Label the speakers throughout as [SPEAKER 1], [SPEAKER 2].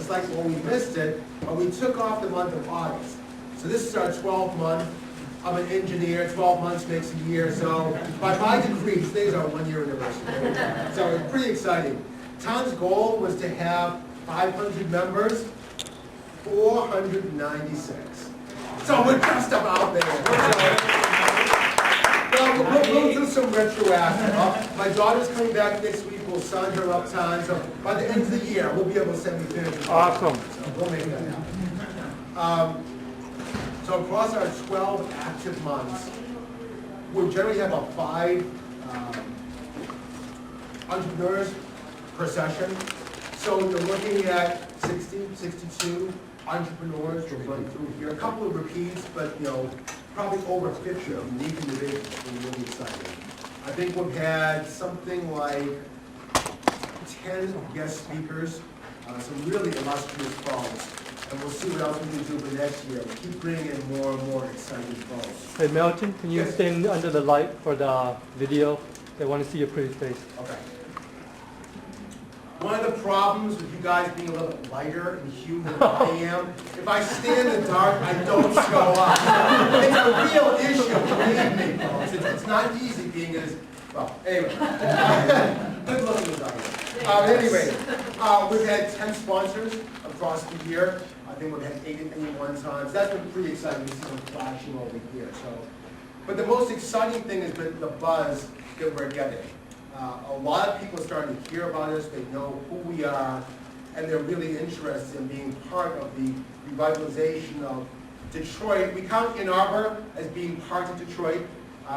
[SPEAKER 1] looks like when we missed it, but we took off the month of August. So this is our 12th month. I'm an engineer, 12 months makes a year, so by my degree, today's our 1-year anniversary. So it's pretty exciting. Tan's goal was to have 500 members, 496. So we're just about there. Well, we'll do some retroactive. My daughter's coming back next week. We'll sign her up time. So by the end of the year, we'll be able to send me 50.
[SPEAKER 2] Awesome.
[SPEAKER 1] So we'll make that happen. So across our 12 active months, we generally have about 5 entrepreneurs per session. So you're looking at 60, 62 entrepreneurs will run through here. A couple of repeats, but probably over 50 unique individuals. We're really excited. I think we've had something like 10 guest speakers, some really illustrious folks. And we'll see what else we can do for next year. We'll keep bringing in more and more exciting folks.
[SPEAKER 2] Hey Milton, can you stand under the light for the video? They want to see your pretty face.
[SPEAKER 1] Okay. One of the problems with you guys being a little bit lighter in hue than I am, if I stay in the dark, I don't show up. It's a real issue, believe me, folks. It's not easy being in this. Well, anyway. Good looking in the dark. Anyway, we've had 10 sponsors across the year. I think we've had 8 at any one time. So that's been pretty exciting to see them flashing over here. But the most exciting thing has been the buzz that we're getting. A lot of people are starting to hear about us. They know who we are, and they're really interested in being part of the revitalization of Detroit. We count Ann Arbor as being part of Detroit.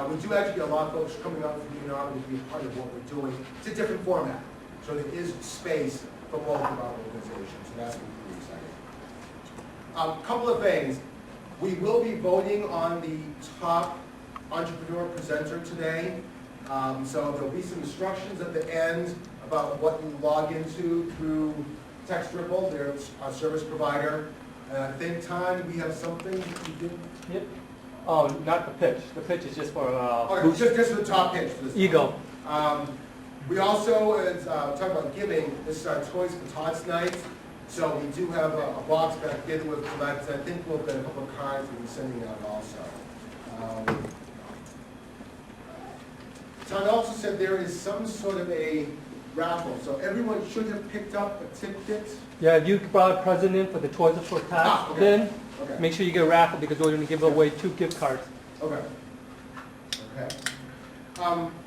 [SPEAKER 1] We do actually get a lot of folks coming out from Ann Arbor to be a part of what we're doing. It's a different format, so there is space for both of our organizations, so that's pretty exciting. A couple of things. We will be voting on the top entrepreneur presenter today. So there'll be some instructions at the end about what you log into through TextRipple, they're our service provider. And I think, Thanh, we have something that you did?
[SPEAKER 2] Yep. Oh, not the pitch. The pitch is just for
[SPEAKER 1] okay, just the top pitch for this.
[SPEAKER 2] Ego.
[SPEAKER 1] We also, as talking about giving, this is our Toys for Tots night. So we do have a box back together with collects. I think we'll get a couple of cards we'll be sending out also. Thanh also said there is some sort of a raffle, so everyone should have picked up a ticket.
[SPEAKER 2] Yeah, if you brought a present in for the Toys for Tots, then make sure you get a raffle because we're going to give away 2 gift cards.
[SPEAKER 1] Okay. Okay.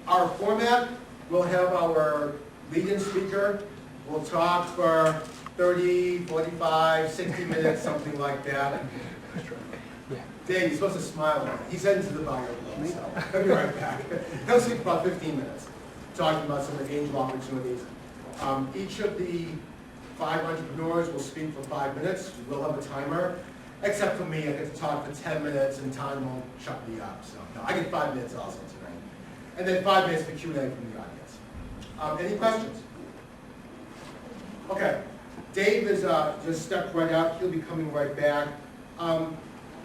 [SPEAKER 1] Our format, we'll have our lead-in speaker. We'll talk for 30, 45, 60 minutes, something like that. Dave, you're supposed to smile. He's heading to the bio, so he'll be right back. He'll speak for about 15 minutes, talking about some of the angel opportunities. Each of the 5 entrepreneurs will speak for 5 minutes. We'll have a timer, except for me. I get to talk for 10 minutes, and time won't shut me up. So no, I get 5 minutes also tonight, and then 5 minutes for Q&A from the audience. Any questions? Okay, Dave is just stepped right out. He'll be coming right back.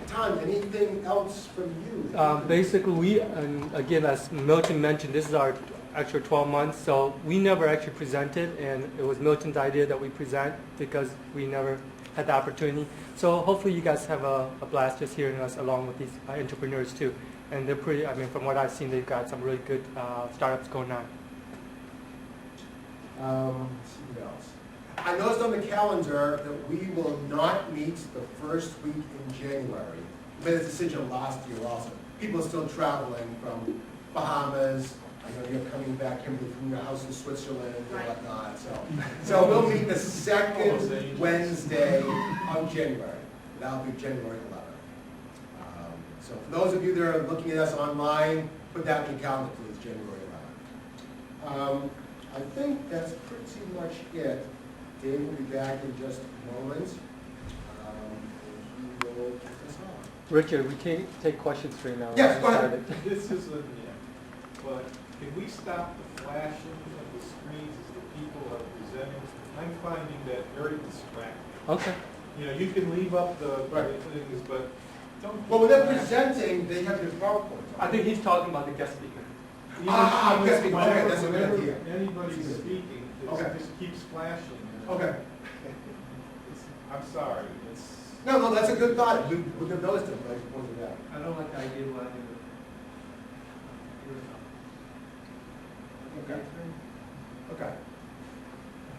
[SPEAKER 1] Thanh, anything else from you?
[SPEAKER 2] Basically, we, and again, as Milton mentioned, this is our actual 12 months, so we never actually presented, and it was Milton's idea that we present because we never had the opportunity. So hopefully you guys have a blast just hearing us along with these entrepreneurs too. And they're pretty, I mean, from what I've seen, they've got some really good startups going on.
[SPEAKER 1] Let's see what else. I noticed on the calendar that we will not meet the first week in January. We made a decision last year also. People are still traveling from Bahamas. I know you're coming back, Kimberly, from your house in Switzerland and whatnot. So we'll meet the second Wednesday of January. That'll be January 11th. So for those of you that are looking at us online, put that in your calendar, please, January 11th. I think that's pretty much it. Dave will be back in just a moment. He will kick us off.
[SPEAKER 2] Richard, we can't take questions right now.
[SPEAKER 1] Yes, go ahead.
[SPEAKER 3] This isn't, but can we stop the flashing of the screens as the people are presenting? I'm finding that very distracting.
[SPEAKER 2] Okay.
[SPEAKER 3] You know, you can leave up the things, but don't.
[SPEAKER 1] Well, when they're presenting, they have their PowerPoint.
[SPEAKER 2] I think he's talking about the guest speaker.
[SPEAKER 1] Guest speaker. Okay, that's a good idea.
[SPEAKER 3] Anybody's speaking, it just keeps flashing.
[SPEAKER 1] Okay.
[SPEAKER 3] I'm sorry, it's,
[SPEAKER 1] No, that's a good thought. We could notice them, but I just pointed it out.
[SPEAKER 2] I don't like the idea of letting
[SPEAKER 1] Okay. Okay.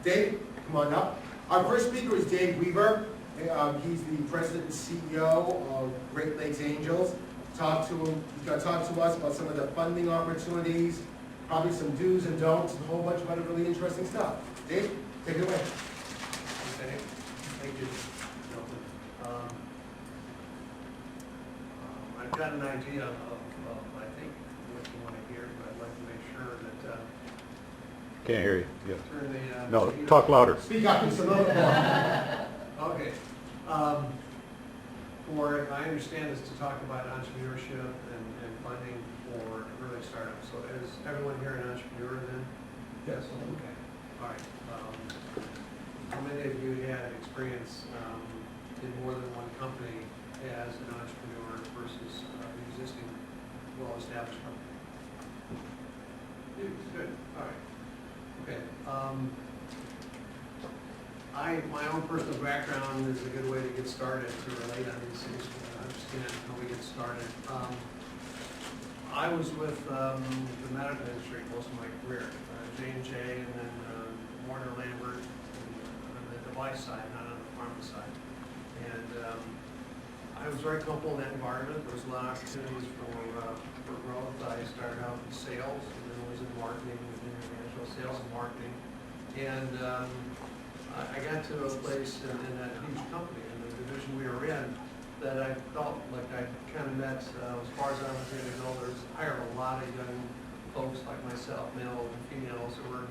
[SPEAKER 1] Dave, come on up. Our first speaker is Dave Weaver. He's the president and CEO of Great Lakes Angels. He's going to talk to us about some of the funding opportunities, probably some do's and don'ts, and a whole bunch of other really interesting stuff. Dave, take it away.
[SPEAKER 4] Okay, thank you. I've got an idea of, I think, what you want to hear, but I'd like to make sure that,
[SPEAKER 5] Can't hear you. Yeah.
[SPEAKER 4] turn the.
[SPEAKER 5] No,
[SPEAKER 4] speed
[SPEAKER 5] talk
[SPEAKER 4] up.
[SPEAKER 5] louder.
[SPEAKER 1] Speak up and some other more.
[SPEAKER 4] Okay. I understand is to talk about entrepreneurship and funding for early startups. So is everyone here an entrepreneur then?
[SPEAKER 1] Yes.
[SPEAKER 4] Okay, all right. How many of you had experience in more than one company as an entrepreneur versus an existing well-established company? Good, all right. Okay. My own personal background is a good way to get started, to relate on these things, to understand how we get started. I was with the medical industry most of my career, J&J and then Warner Lambert on the device side, not on the pharma side. And I was very comfortable in that environment. There was a lot of opportunities for growth. I started out in sales and then was in marketing, international sales and marketing. And I got to a place in that huge company, in the division we were in, that I felt like I kind of met, as far as I was going to go, hired a lot of young folks like myself, male and females, who were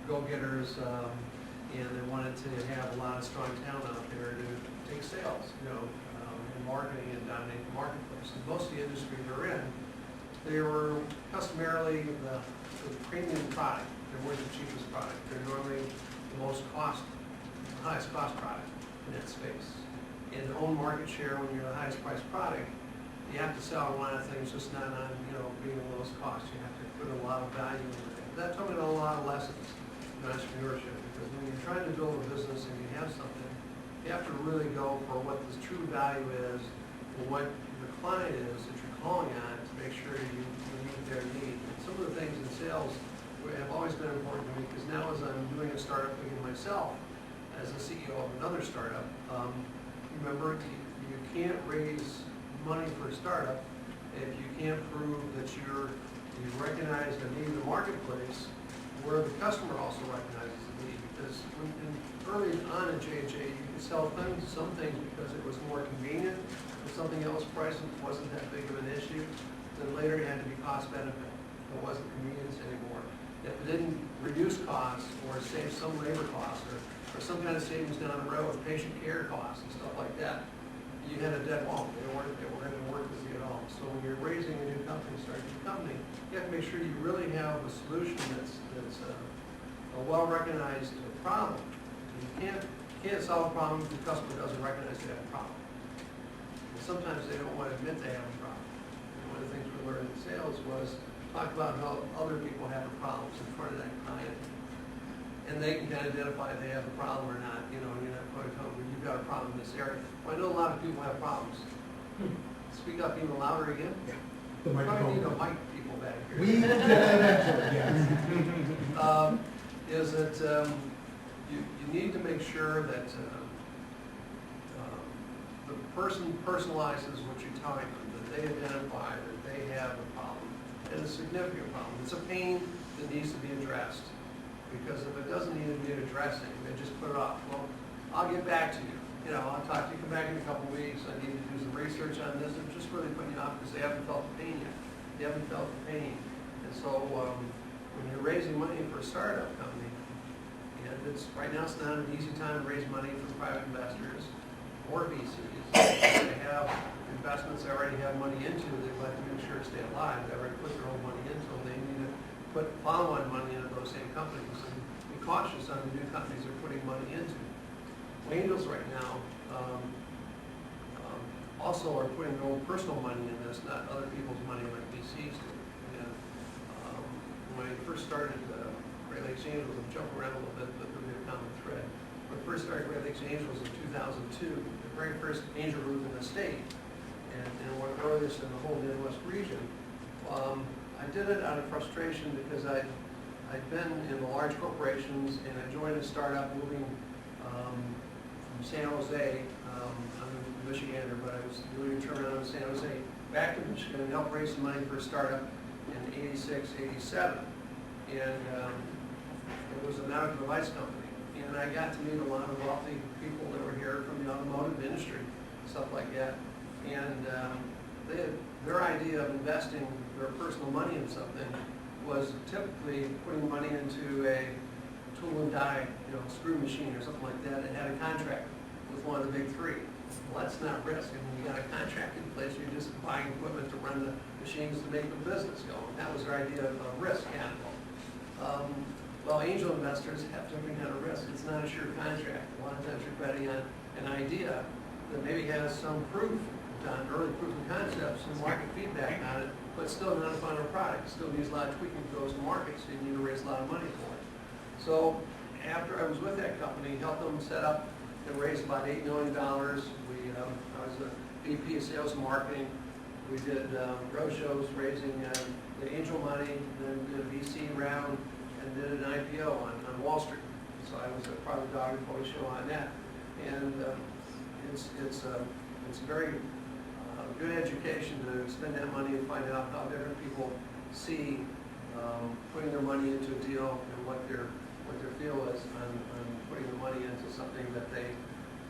[SPEAKER 4] go-getters, and they wanted to have a lot of strong talent out there to take sales, in marketing and dominate the marketplace. And most of the industry they're in, they were customarily the premium product. They weren't the cheapest product. They're normally the highest cost product in that space. And to own market share when you're the highest priced product, you have to sell a lot of things, just not on, being the lowest cost. You have to put a lot of value in it. That taught me a lot of lessons in entrepreneurship, because when you're trying to build a business and you have something, you have to really go for what the true value is, and what the client is that you're calling on to make sure you meet their need. And some of the things in sales have always been important to me, because now as I'm doing a startup again myself, as a CEO of another startup, remember, you can't raise money for a startup if you can't prove that you recognize the need in the marketplace, where the customer also recognizes the need. Because early on in J&J, you could sell some things because it was more convenient, and something else pricing wasn't that big of an issue. Then later it had to be cost benefit. It wasn't convenience anymore. If it didn't reduce costs or save some labor costs or some kind of savings down the road, patient care costs and stuff like that, you had a dead wall. They weren't going to work with you at all. So when you're raising a new company, starting a new company, you have to make sure you really have a solution that's a well-recognized problem. You can't solve a problem if the customer doesn't recognize they have a problem. And sometimes they don't want to admit they have a problem. And one of the things we learned in sales was talk about how other people have problems in front of that client, and they can kind of identify if they have a problem or not. You're not going to tell them, you've got a problem in this area. Well, I know a lot of people have problems. Speak up even louder again.
[SPEAKER 1] Yeah.
[SPEAKER 4] The microphone. Probably need a mic people back here.
[SPEAKER 1] We did eventually, yes.
[SPEAKER 4] Is that you need to make sure that the person personalizes what you're telling them, that they identify that they have a problem, and a significant problem. It's a pain that needs to be addressed, because if it doesn't need to be addressing, they just put it off. Well, I'll get back to you. I'll talk to you, come back in a couple of weeks, I need to do some research on this. They're just really putting you off because they haven't felt the pain yet. They haven't felt the pain. And so when you're raising money for a startup company, and right now it's not an easy time to raise money from private investors or VCs. They have investments they already have money into, they'd like to make sure to stay alive. They already put their own money into them. They need to put follow-on money into those same companies, and be cautious on the new companies they're putting money into. Angels right now also are putting their own personal money in this, not other people's money like VCs do. And when I first started Great Lakes Angels, I'm jumping around a little bit, but there'll be a common thread. But first started Reisig Angels in 2002, the very first angel group in the state, and one of the earliest in the whole Midwest region. I did it out of frustration because I'd been in the large corporations, and I joined a startup moving from San Jose. I'm a Michigander, but I was doing a turnaround in San Jose back to Michigan and helped raise some money for a startup in 86, 87. And it was a medical device company. And I got to meet a lot of wealthy people that were here from the automotive industry, stuff like that. And they had, their idea of investing their personal money in something was typically putting money into a tool and die, screw machine or something like that, and had a contract with one of the big three. Well, that's not risk. I mean, you got a contract in place, you're just buying equipment to run the machines to make the business go. And that was their idea of risk capital. Well, angel investors have different kind of risk. It's not a sure contract. A lot of times you're betting on an idea that maybe has some proof done, early proof of concept, some market feedback on it, but still not a final product. Still needs a lot of tweaking to those markets, so you need to raise a lot of money for it. So after I was with that company, helped them set up and raise about $8 million. I was the VP of Sales and Marketing. We did road shows raising the angel money, then did a VC round, and did an IPO on Wall Street. So I was a part of the dog and toy show on that. And it's very good education to spend that money and find out how different people see putting their money into a deal and what their feel is on putting the money into something that they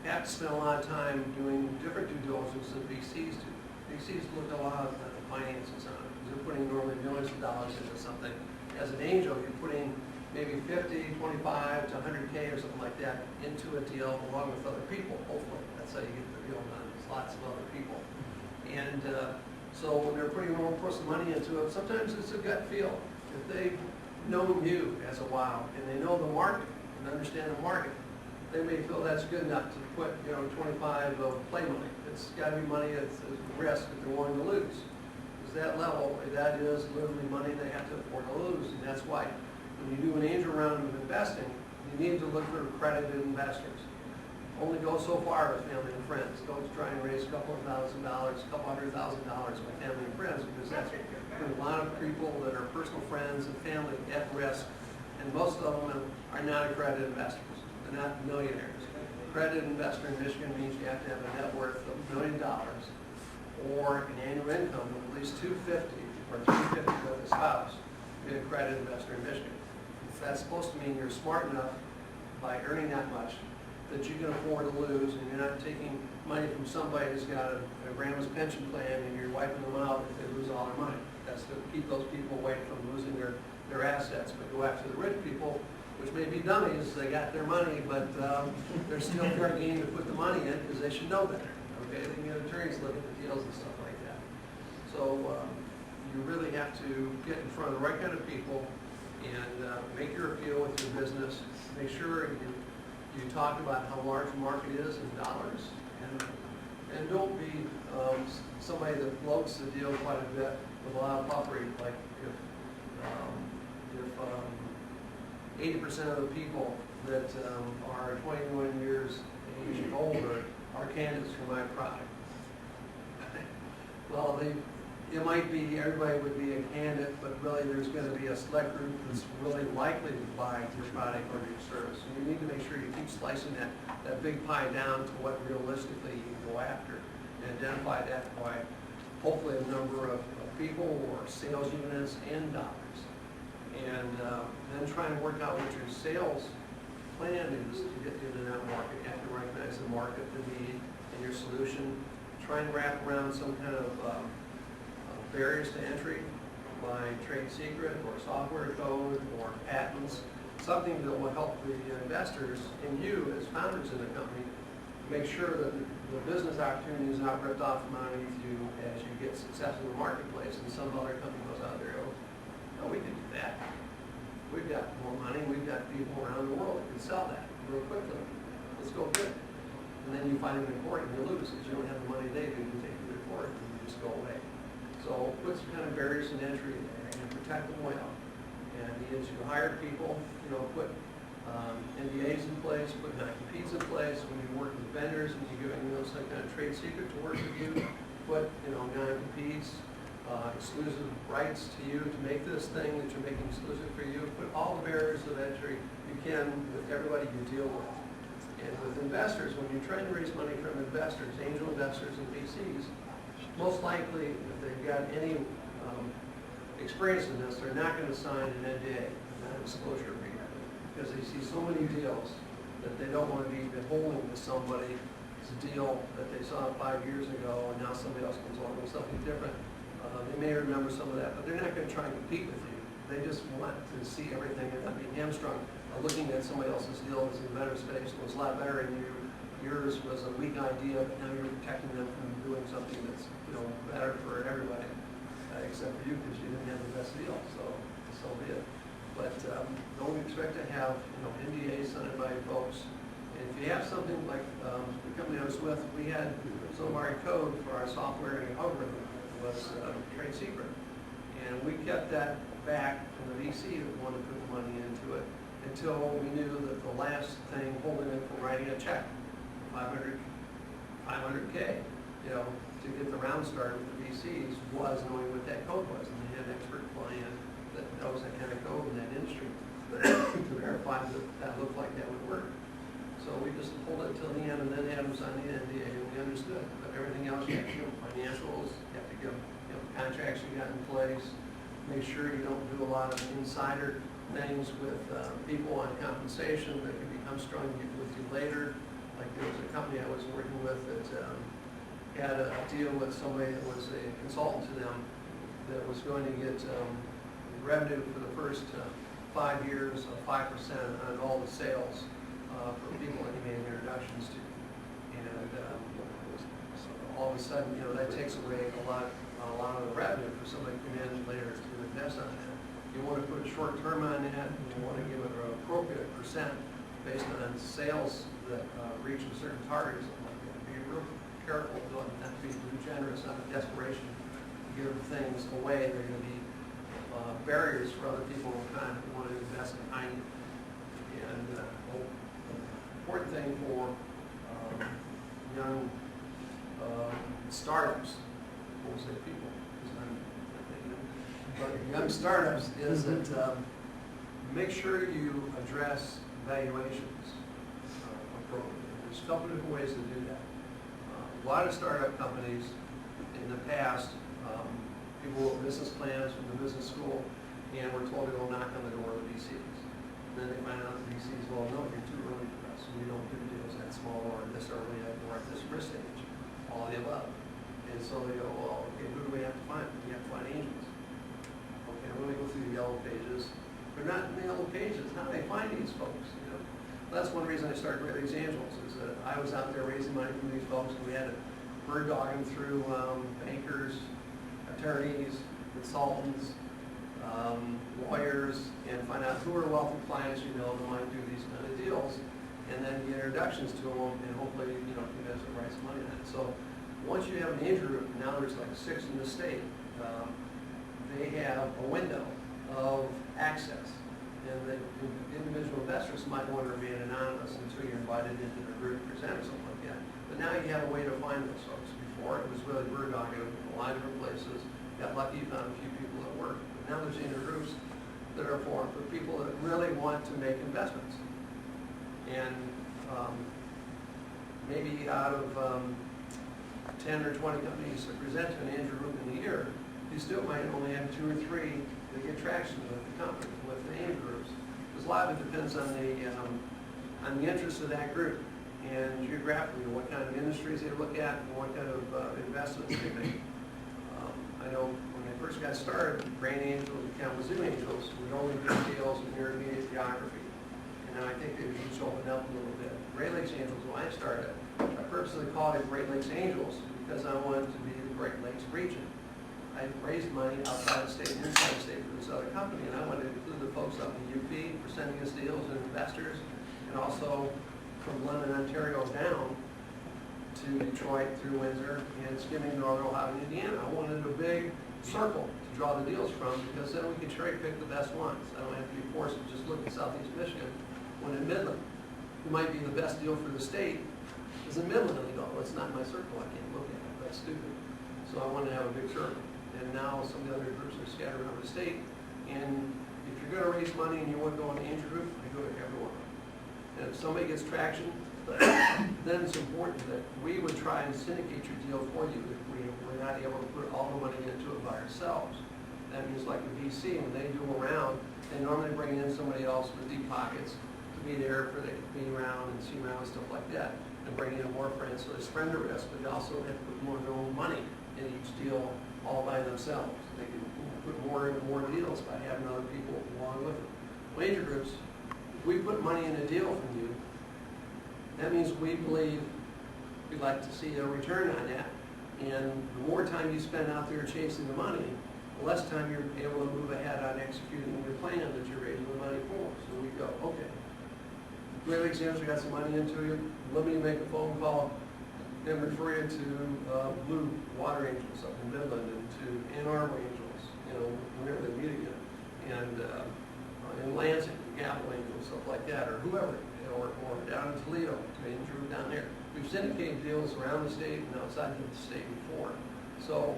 [SPEAKER 4] have to spend a lot of time doing different due diligence than VCs do. VCs look at a lot of finances on it. They're putting normally millions of dollars into something. As an angel, you're putting maybe 50, 25 to 100K or something like that into a deal along with other people, hopefully. That's how you get the deal done. There's lots of other people. And so when they're putting their own personal money into it, sometimes it's a gut feel. If they've known you as a wow and they know the market and understand the market, they may feel that's good enough to put 25 of play money. It's got to be money that's a risk that they're willing to lose. Because that level, that is literally money they have to afford to lose. And that's why when you do an angel round of investing, you need to look for accredited investors. Only go so far with family and friends. Don't try and raise a couple of $1,000, a couple $100,000 with family and friends, because that's a lot of people that are personal friends and family at risk, and most of them are not accredited investors. They're not millionaires. Accredited investor in Michigan means you have to have a net worth of $1 million or an annual income of at least $250 or $350 with a spouse to be an accredited investor in Michigan. That's supposed to mean you're smart enough by earning that much that you can afford to lose, and you're not taking money from somebody who's got a grandma's pension plan and you're wiping them out if they lose all their money. That's to keep those people away from losing their assets, but go after the rich people, which may be dummies. They got their money, but they're still fair game to put the money in because they should know better. Okay, they can get attorneys look at the deals and stuff like that. So you really have to get in front of the right kind of people and make your appeal with your business. Make sure you talk about how large the market is in dollars, and don't be somebody that floats the deal quite a bit with a lot of puffery. Like if 80% of the people that are 21 years age and older are candidates for my product. Well, it might be everybody would be a candidate, but really there's going to be a select group that's really likely to buy your product or your service. And you need to make sure you keep slicing that big pie down to what realistically you can go after and identify that by hopefully a number of people or sales units and dollars. And then try and work out what your sales plan is to get into that market. You have to recognize the market, the need, and your solution. Try and wrap around some kind of barriers to entry by trade secret or software code or patents, something that will help the investors and you as founders in the company make sure that the business opportunity is not ripped off from underneath you as you get success in the marketplace and some other company goes out there and goes, no, we can do that. We've got more money, we've got people around the world that can sell that real quickly. Let's go get it. And then you find them in court and you lose because you don't have the money they do to take you to court and you just go away. So put some kind of barriers in entry there and protect them well. And as you hire people, put NDAs in place, putting non-competes in place, when you work with vendors and you're giving them some kind of trade secret to work with you, put, non-competes, exclusive rights to you to make this thing that you're making exclusive for you, put all the barriers of entry you can with everybody you deal with. And with investors, when you're trying to raise money from investors, angel investors and VCs, most likely, if they've got any experience in this, they're not going to sign an NDA, non-disclosure agreement, because they see so many deals that they don't want to be beholden to somebody's deal that they saw 5 years ago, and now somebody else comes along with something different. They may remember some of that, but they're not going to try and compete with you. They just want to see everything and not be hamstrung looking at somebody else's deal that's in a better space and was a lot better, and yours was a weak idea, but now you're protecting them from doing something that's better for everybody, except for you because you didn't have the best deal. So be it. But don't expect to have NDAs signed by folks. And if you have something like the company I was with, we had some of our code for our software and algorithm was trade secret, and we kept that back from the VC that wanted to put the money into it until we knew that the last thing holding it from writing a check, 500K, to get the round started with the VCs was knowing what that code was, and they had an expert client that knows that kind of code in that industry to verify that that looked like that would work. So we just pulled it till the end and then had them sign the NDA, and we understood. But everything else, you have to give them financials, you have to give them contracts you got in place, make sure you don't do a lot of insider things with people on compensation that can become strong with you later. Like there was a company I was working with that had a deal with somebody that was a consultant to them that was going to get revenue for the first 5 years of 5% on all the sales for people that he made introductions to. And so all of a sudden, that takes away a lot of the revenue for somebody to come in later to invest on that. You want to put a short term on that, and you want to give it an appropriate percent based on sales that reach a certain target or something like that. Be real careful not to be too generous out of desperation to give things away. They're going to be barriers for other people who kind of want to invest behind you. And important thing for young startups, I won't say people, but young startups is that make sure you address valuations appropriately. There's a couple different ways to do that. A lot of startup companies in the past, people wrote business plans from the business school and were told to go knock on the door of the VCs. And then they find out the VCs, well, no, you're too early for us. We don't do deals that small or this early or at this risk stage, all of the above. And so they go, well, okay, who do we have to find? We have to find angels. Okay, I'm going to go through the yellow pages. They're not in the yellow pages. How do they find these folks? That's one reason I started Raising Angels, is that I was out there raising money from these folks, and we had to bird dogging through bankers, attorneys, consultants, lawyers, and find out who are wealthy clients that might do these kind of deals, and then get introductions to them, and hopefully, you guys will raise some money on it. So once you have an angel group, now there's like 6 in the state, they have a window of access. And the individual investors might want to remain anonymous until you're invited into their group to present or something like that. But now you have a way to find those folks. Before, it was really bird dogging in a lot of different places. Got lucky, found a few people that work. But now there's intergroups that are formed for people that really want to make investments. And maybe out of 10 or 20 companies that present to an angel group in the year, you still might only have 2 or 3 that get traction with the company, with the angel groups. Because a lot of it depends on the interest of that group and geographically what kind of industries they look at and what kind of investments they make. I know when they first got started, Brain Angels and Kalamazoo Angels would only do deals in intermediate geography. And now I think they've each opened up a little bit. Great Lakes Angels, when I started, I purposely called it Great Lakes Angels because I wanted to be the Great Lakes region. I raised money outside the state and inside the state for this other company, and I wanted to include the folks up in UP for sending us deals and investors, and also from London, Ontario down to Detroit through Windsor and skimming Northern Ohio and Indiana. I wanted a big circle to draw the deals from because then we could cherry pick the best ones. I don't have to be forced to just look at Southeast Michigan
[SPEAKER 6] When in Midland, it might be the best deal for the state, is in Midland, and they go, well, it's not in my circle, I can't look at it, that's stupid. So I want to have a big circle. And now some of the other groups are scattered around the state, and if you're gonna raise money and you want to go on the angel group, I go to everyone. And if somebody gets traction, then it's important that we would try and syndicate your deal for you if we're not able to put all the money into it by ourselves. That means like the VC, when they do a round, they normally bring in somebody else with deep pockets to be there for the be around and see around and stuff like that, and bring in more friends, so they spread the risk, but they also have to put more of their own money in each deal all by themselves. They can put more and more deals by having other people along with them. Major groups, if we put money in a deal from you, that means we believe we'd like to see a return on that. And the more time you spend out there chasing the money, the less time you're able to move ahead on executing your plan that you're raising the money for. So we go, okay, great examples, we got some money into you, let me make a phone call and refer you to Blue Water Angels up in Midland and to Ann Arbor Angels, you know, whenever they meet again, and in Lansing, Gapple Angels, stuff like that, or whoever, you know, or down in Toledo, to Andrew down there. We've syndicated deals around the state and outside of the state before. So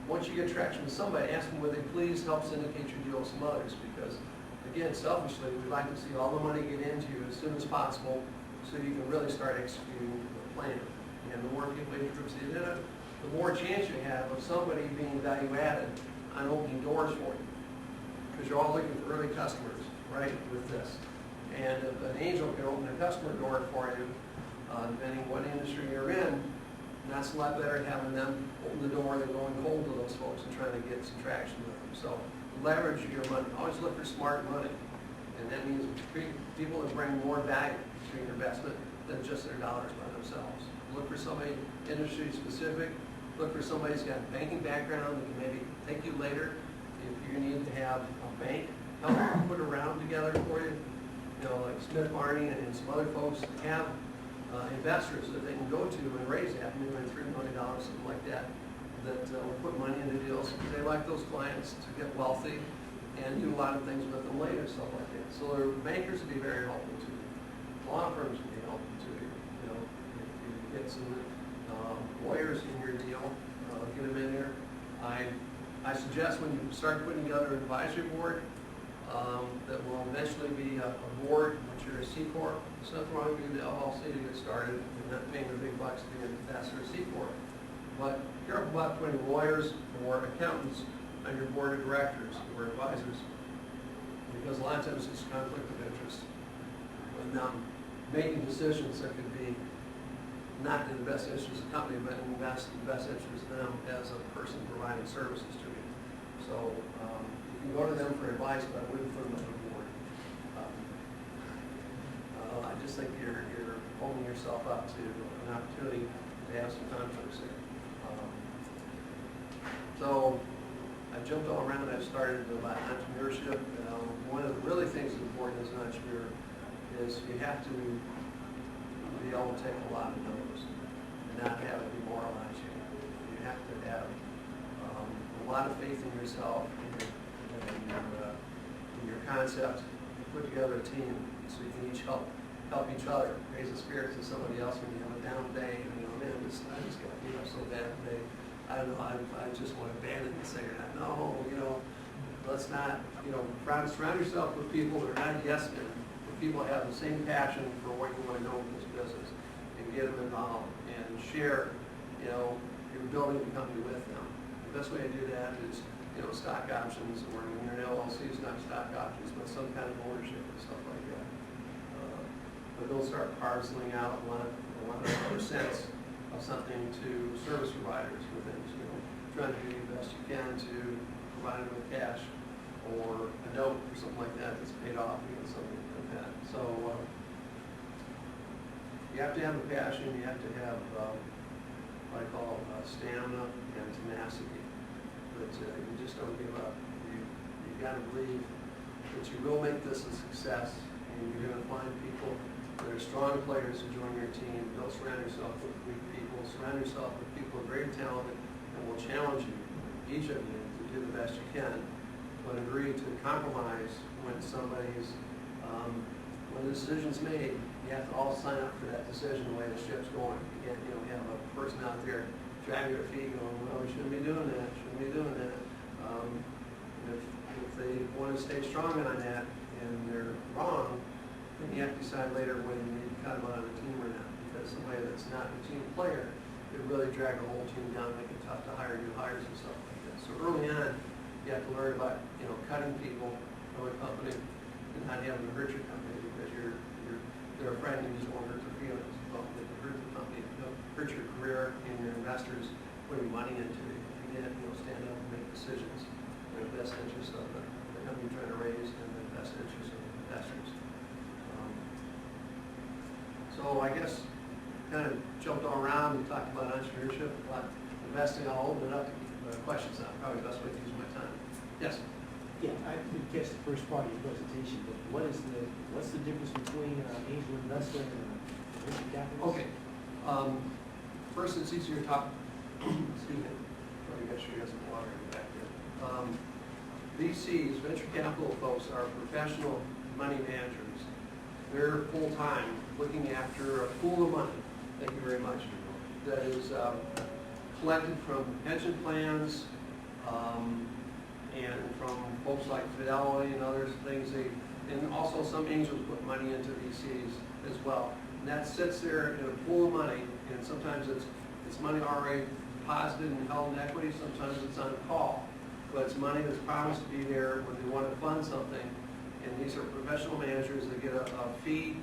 [SPEAKER 6] once you get traction with somebody, ask them would they please help syndicate your deal with some others, because again, selfishly, we'd like to see all the money get into you as soon as possible so you can really start executing the plan. And the more people in your groups you did it, the more chance you have of somebody being value added on opening doors for you. Because you're all looking for early customers, right, with this. And if an angel can open a customer door for you, depending what industry you're in, that's a lot better having them open the door than going cold to those folks and trying to get some traction with them. So leverage your money. Always look for smart money. And that means people that bring more value to your investment than just their dollars by themselves. Look for somebody industry specific. Look for somebody who's got a banking background that can maybe take you later if you need to have a bank help put a round together for you. You know, like Smith Barney and some other folks have investors that they can go to and raise $500,000, $3 million, something like that, that will put money into deals because they like those clients to get wealthy and do a lot of things with them later, stuff like that. So their bankers would be very helpful to you. Law firms would be helpful to you. You know, if you get some lawyers in your deal, get them in there. I suggest when you start putting together an advisory board, that will eventually be a board, which you're a C Corp. There's nothing wrong with the LLC to get started and not paying the big bucks to be a faster C Corp. But careful about putting lawyers or accountants on your board of directors or advisors, because a lot of times it's a conflict of interest. When making decisions that could be not in the best interest of the company, but in the best interest of them as a person providing services to you. So you can go to them for advice, but I wouldn't put them on the board. I just think you're opening yourself up to an opportunity to have some conflicts there. So I jumped all around. I've started about entrepreneurship. One of the really things that's important as an entrepreneur is you have to be able to take a lot of no's and not have it demoralize you. You have to have a lot of faith in yourself in your concept. Put together a team so you can each help each other, raise the spirits of somebody else when you have a down day. And, you know, man, I just got beat up so bad today. I don't know, I just want to abandon the singer. No, you know, let's not, you know, surround yourself with people that are not yes men, but people that have the same passion for what you want to know in this business, and get them involved and share, you know, you're building the company with them. The best way to do that is, you know, stock options, or when you're an LLC, it's not stock options, but some kind of ownership and stuff like that. But don't start parceling out a lot of cents of something to service providers with things, you know, trying to do the best you can to provide them with cash or a note or something like that that's paid off against something like that. So you have to have a passion, you have to have what I call stamina and tenacity, but you just don't give up. You've got to believe that you will make this a success, and you're going to find people that are strong players to join your team. Don't surround yourself with weak people. Surround yourself with people who are very talented and will challenge you, each of you, to do the best you can, but agree to compromise when somebody's when the decision's made, you have to all sign up for that decision, the way the ship's going. You can't, have a person out there dragging their feet going, well, we shouldn't be doing that, shouldn't be doing that. If they want to stay strong on that and they're wrong, then you have to decide later whether you need to cut them out of the team or not. Because somebody that's not a team player could really drag the whole team down, make it tough to hire new hires and stuff like that. So early on, you have to learn about, cutting people from a company and not having to hurt your company because they're a friend and you just won't hurt their feelings. Well, if you hurt the company, you'll hurt your career and your investors putting money into it. You can't, stand up and make decisions in the best interest of the company you're trying to raise and the best interest of the investors. So I guess kind of jumped all around. We talked about entrepreneurship, a lot investing. I'll open it up to questions now. Probably the best way to use my time. Yes.
[SPEAKER 7] Yeah, I didn't catch the first part of your presentation, but what's the difference between an angel investor and a venture capitalist?
[SPEAKER 6] Okay. First, it's easier to talk. Excuse me. Probably make sure you have some water in the back there. VCs, venture capital folks, are professional money managers. They're full-time looking after a pool of money. Thank you very much. That is collected from pension plans. And from folks like Fidelity and others, and also some angels put money into VCs as well. And that sits there in a pool of money, and sometimes it's money already deposited and held in equity, sometimes it's on call. But it's money that's promised to be there when they want to fund something. And these are professional managers that get a fee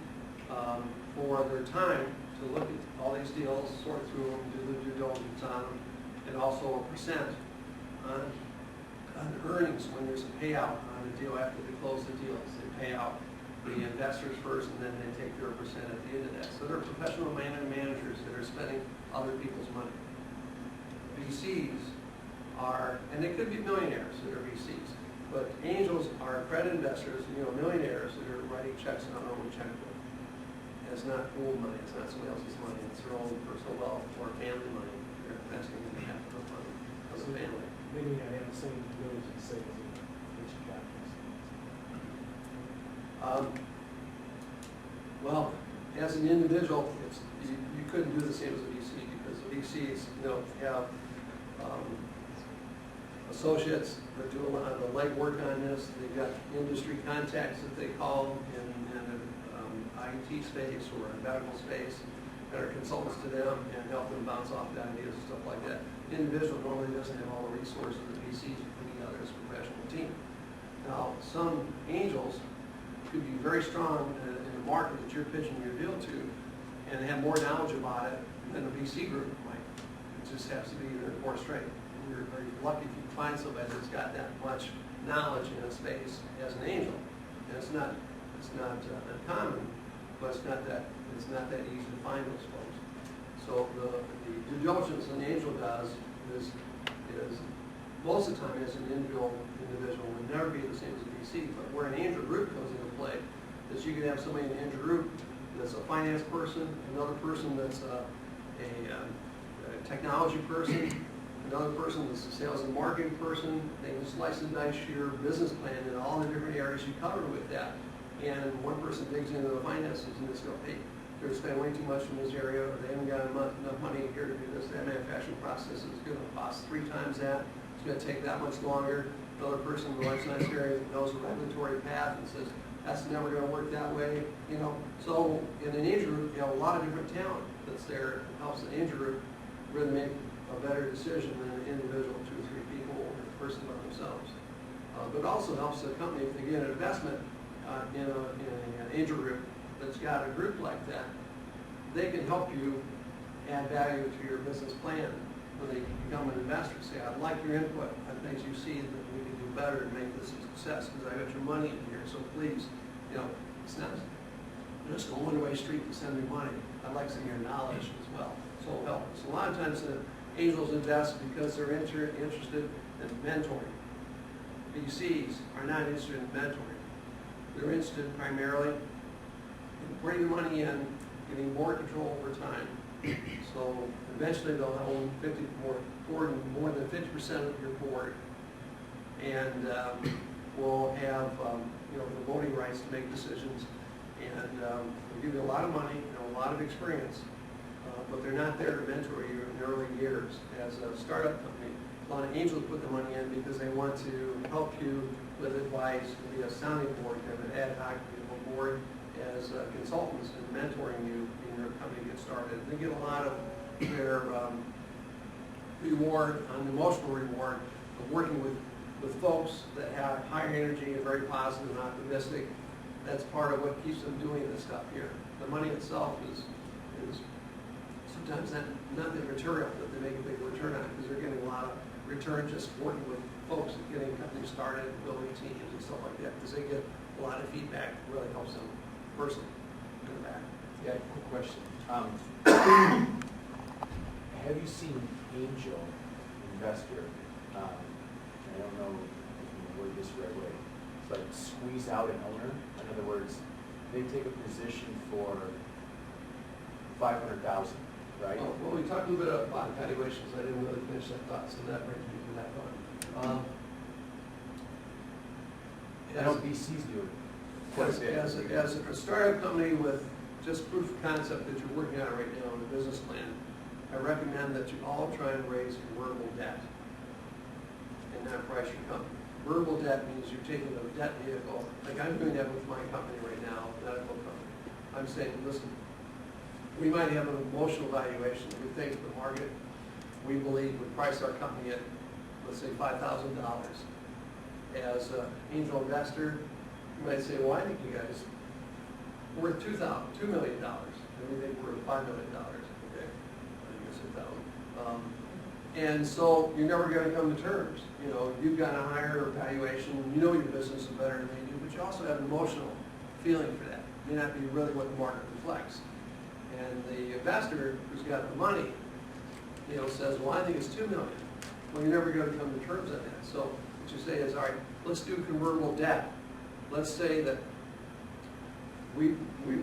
[SPEAKER 6] for their time to look at all these deals, sort through them, do the due diligence on them, and also a percent on earnings when there's a payout on a deal after they close the deals. They pay out the investors first and then they take their percent at the end of that. So they're professional managers that are spending other people's money. VCs are, and they could be millionaires that are VCs, but angels are accredited investors, millionaires that are writing checks on their own checkbook. And it's not pooled money, it's not somebody else's money, it's their own personal wealth or family money. They're investing in the capital fund of the family.
[SPEAKER 7] Maybe you have the same diligence say as a venture capitalist.
[SPEAKER 6] Well, as an individual, you couldn't do the same as a VC because the VCs, have associates that do a lot of the legwork on this. They've got industry contacts that they call in the IT space or in medical space that are consultants to them and help them bounce off the ideas and stuff like that. The individual normally doesn't have all the resources that VCs put together as a professional team. Now, some angels could be very strong in the market that you're pitching your deal to and have more knowledge about it than a VC group might. It just has to be their core strength. You're very lucky if you find somebody that's got that much knowledge in a space as an angel. And it's not uncommon, but it's not that easy to find those folks. So the due diligence an angel does is most of the time as an individual would never be the same as a VC, but where an angel group comes into play is you can have somebody in the angel group that's a finance person, another person that's a technology person, another person that's a sales and marketing person. They can slice and dice your business plan in all the different areas you cover with that. And one person digs into the finances and just go, hey, they're spending way too much in this area, or they haven't got enough money here to do this. That manufacturing process is going to cost 3 times that. It's going to take that much longer. Another person in the life science area knows the regulatory path and says, that's never going to work that way. So in an angel group, you have a lot of different talent that's there. It helps the angel group really make a better decision than an individual, 2 or 3 people, or a person by themselves. But it also helps the company if they get an investment in an angel group that's got a group like that. They can help you add value to your business plan when they become an investor. Say, I'd like your input on things you see that we can do better to make this a success because I got your money in here. So please, it's not just a one-way street to send me money. I'd like some of your knowledge as well. So help. So a lot of times the angels invest because they're interested in mentoring. VCs are not interested in mentoring. They're interested primarily in bringing money in, getting more control over time. So eventually they'll own more than 50% of your board, and will have the voting rights to make decisions And they give you a lot of money and a lot of experience, but they're not there to mentor you in the early years. As a startup company, a lot of angels put the money in because they want to help you with advice, be a sounding board, have an ad hoc board as consultants and mentoring you in your company to get started. They get a lot of their reward, an emotional reward of working with folks that have higher energy and very positive and optimistic. That's part of what keeps them doing this stuff here. The money itself is sometimes not the material that they make a big return on, because they're getting a lot of return just working with folks and getting companies started, building teams and stuff like that, because they get a lot of feedback that really helps them personally in the back.
[SPEAKER 7] Yeah, quick question. Have you seen angel investor, I don't know if you word this the right way, but squeeze out an owner? In other words, they take a position for $500,000, right?
[SPEAKER 6] Oh, well, we talked a little bit about valuations. I didn't really finish that thought, so that brings me to that thought.
[SPEAKER 7] I know VCs do it.
[SPEAKER 6] As a startup company with just proof of concept that you're working on right now in the business plan, I recommend that you all try and raise convertible debt and not price your company. Convertible debt means you're taking a debt vehicle, like I'm doing that with my company right now, medical company. I'm saying, listen, we might have an emotional valuation that we think the market, we believe, would price our company at, let's say, $5,000. As an angel investor, you might say, well, I think you guys are worth $2 million. And we think we're worth $5 million. Okay, I think it's $1,000. And so you're never going to come to terms. You know, you've got a higher valuation. You know your business is better than they do, but you also have an emotional feeling for that. It may not be really what the market reflects. And the investor who's got the money, you know, says, well, I think it's $2 million. Well, you're never going to come to terms on that. So what you say is, all right, let's do convertible debt. Let's say that we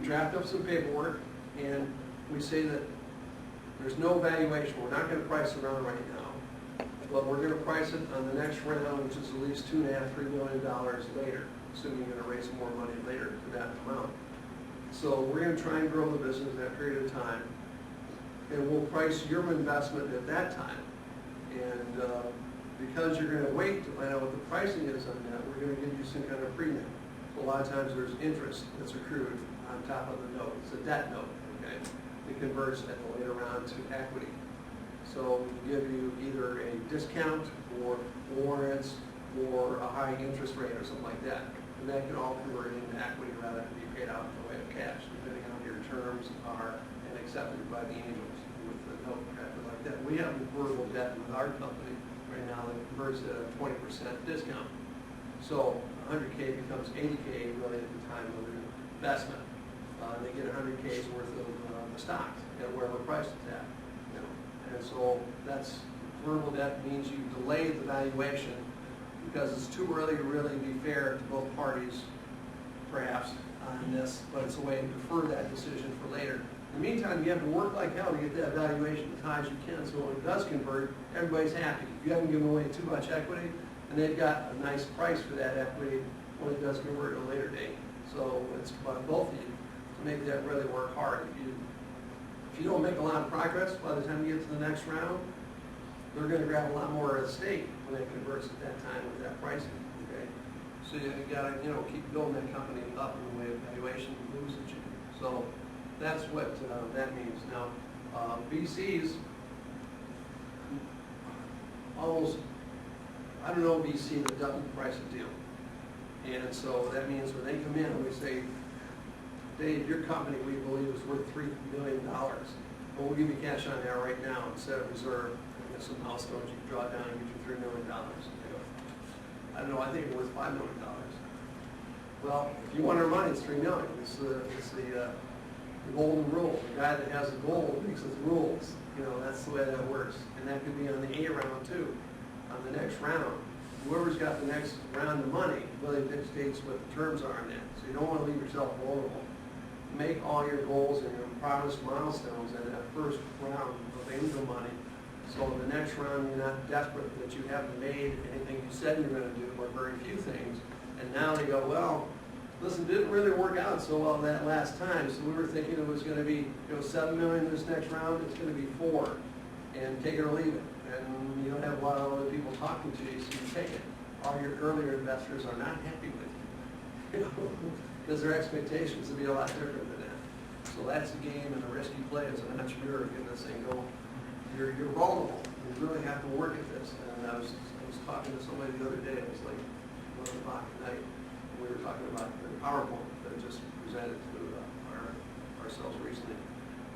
[SPEAKER 6] draft up some paperwork and we say that there's no valuation. We're not going to price around right now, but we're going to price it on the next round, which is at least $2.5–3 million later, assuming you're going to raise some more money later for that amount. So we're going to try and grow the business in that period of time, and we'll price your investment at that time. And because you're going to wait to find out what the pricing is on that, we're going to give you some kind of premium. So a lot of times there's interest that's accrued on top of the note. It's a debt note, okay? It converts at the later round to equity. So we give you either a discount or warrants or a high interest rate or something like that. And that can all convert into equity rather than be paid out in the way of cash, depending on your terms are and accepted by the angels with the note drafted like that. We have convertible debt with our company right now that converts at a 20% discount. So 100K becomes 80K really at the time of the investment. And they get 100K's worth of the stock at wherever the price is at. You know? And so that's convertible debt means you delay the valuation because it's too early to really be fair to both parties, perhaps, on this, but it's a way to defer that decision for later. In the meantime, you have to work like hell to get that valuation as high as you can, so when it does convert, everybody's happy. You haven't given away too much equity, and they've got a nice price for that equity when it does convert at a later date. So it's about both of you to make that really work hard. If you don't make a lot of progress by the time you get to the next round, they're going to grab a lot more at stake when it converts at that time with that pricing. Okay, so you got to keep building that company up in the way of valuation moves that you do. So that's what that means. Now, VCs almost, I don't know VC that doesn't price a deal. And so that means when they come in and we say, Dave, your company we believe is worth $3 million. Well, we'll give you cash on that right now instead of reserve. And some milestones you draw down and get you $3 million. They go, I don't know, I think it's worth $5 million. Well, if you want our money, it's $3 million. It's the golden rule. The guy that has the gold makes the rules. You know, that's the way that works. And that could be on the A round too. On the next round, whoever's got the next round of money really dictates what the terms are on that. So you don't want to leave yourself vulnerable. Make all your goals and your promised milestones in that first round of angel money. So in the next round, you're not desperate that you haven't made anything you said you're going to do, or very few things. And now they go, well, listen, didn't really work out so well that last time, so we were thinking it was gonna be, $7 million this next round, it's gonna be 4, and take it or leave it. And you don't have a lot of other people talking to you, so you take it. All your earlier investors are not happy with you, because their expectations would be a lot different than that. So that's the game and the risk you play as an entrepreneur, getting this thing going. You're vulnerable, you really have to work at this. And I was talking to somebody the other day, it was like 1 o'clock at night, and we were talking about the PowerPoint that just presented to ourselves recently.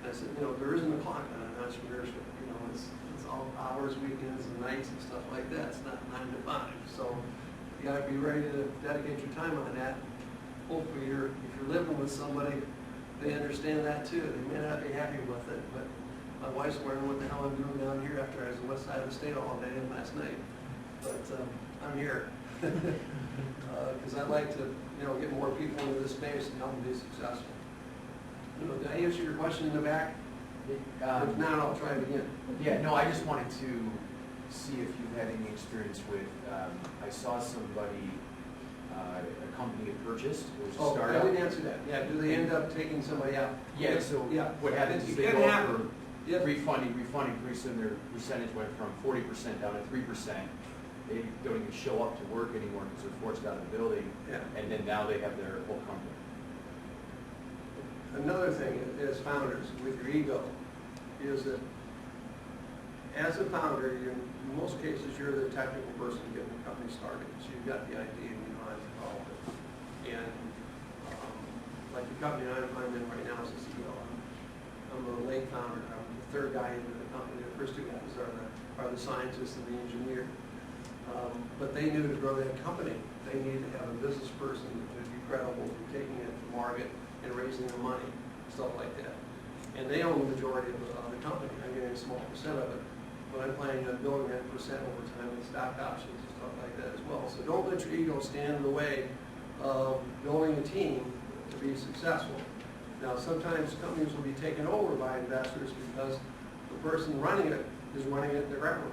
[SPEAKER 6] And I said, there isn't a clock on entrepreneurship, it's all hours, weekends, and nights and stuff like that. It's not 9 to 5. So you gotta be ready to dedicate your time on that. Hopefully if you're living with somebody, they understand that too. They may not be happy with it, but my wife's wondering what the hell I'm doing down here after I was on the west side of the state all day and last night. But I'm here. Because I'd like to, get more people into this space and help them be successful. Did I answer your question in the back? If not, I'll try it again.
[SPEAKER 7] Yeah, no, I just wanted to see if you've had any experience with, I saw somebody, a company had purchased, it was a
[SPEAKER 6] Oh, I
[SPEAKER 7] startup.
[SPEAKER 6] didn't answer that. Yeah, do they end up taking somebody out?
[SPEAKER 7] Yeah, so
[SPEAKER 6] Yeah.
[SPEAKER 7] what happens is
[SPEAKER 6] It
[SPEAKER 7] they
[SPEAKER 6] can
[SPEAKER 7] go
[SPEAKER 6] happen.
[SPEAKER 7] for
[SPEAKER 6] Yep.
[SPEAKER 7] refunding, pretty soon their percentage went from 40% down to 3%. They don't even show up to work anymore because they're forced out of the building,
[SPEAKER 6] Yeah.
[SPEAKER 7] and then now they have their whole company.
[SPEAKER 6] Another thing as founders with your ego is that as a founder, in most cases, you're the technical person getting the company started. So you've got the idea and you know how to develop it. And like the company I'm in right now as a CEO, I'm a late founder. I'm the third guy into the company. The first 2 guys are the scientists and the engineer. But they knew to grow that company, they needed to have a business person to be credible in taking it to market and raising the money, stuff like that. And they own the majority of the company. I'm getting a small percent of it, but I'm planning on building that percent over time with stock options and stuff like that as well. So don't let your ego stand in the way of building a team to be successful. Now, sometimes companies will be taken over by investors because the person running it is running it directly.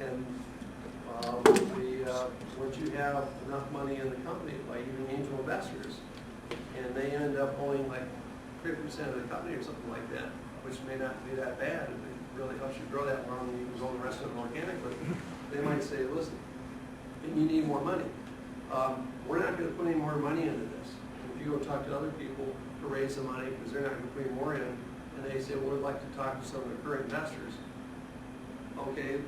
[SPEAKER 6] And once you have enough money in the company, like even angel investors, and they end up owning like 50% of the company or something like that, which may not be that bad, and it really helps you grow that long, and you can grow the rest of them organically. They might say, listen, you need more money. We're not going to put any more money into this. If you go talk to other people to raise the money, because they're not going to put any more in, and they say, well, we'd like to talk to some of the current investors. Okay,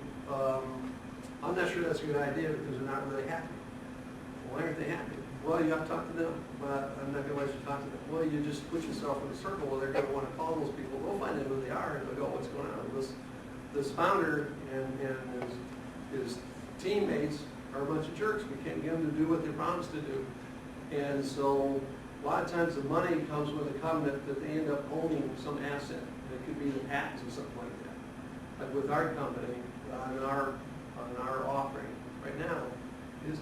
[SPEAKER 6] I'm not sure that's a good idea because they're not really happy. Why aren't they happy? Well, you have to talk to them, but I'm not going to let you talk to them. Well, you just put yourself in a circle where they're going to want to call those people. They'll find out who they are and they'll go, what's going on? This founder and his teammates are a bunch of jerks. We can't get them to do what they promised to do. And so a lot of times the money comes with a covenant that they end up owning some asset. It could be the patents or something like that. Like with our company, on our offering right now, is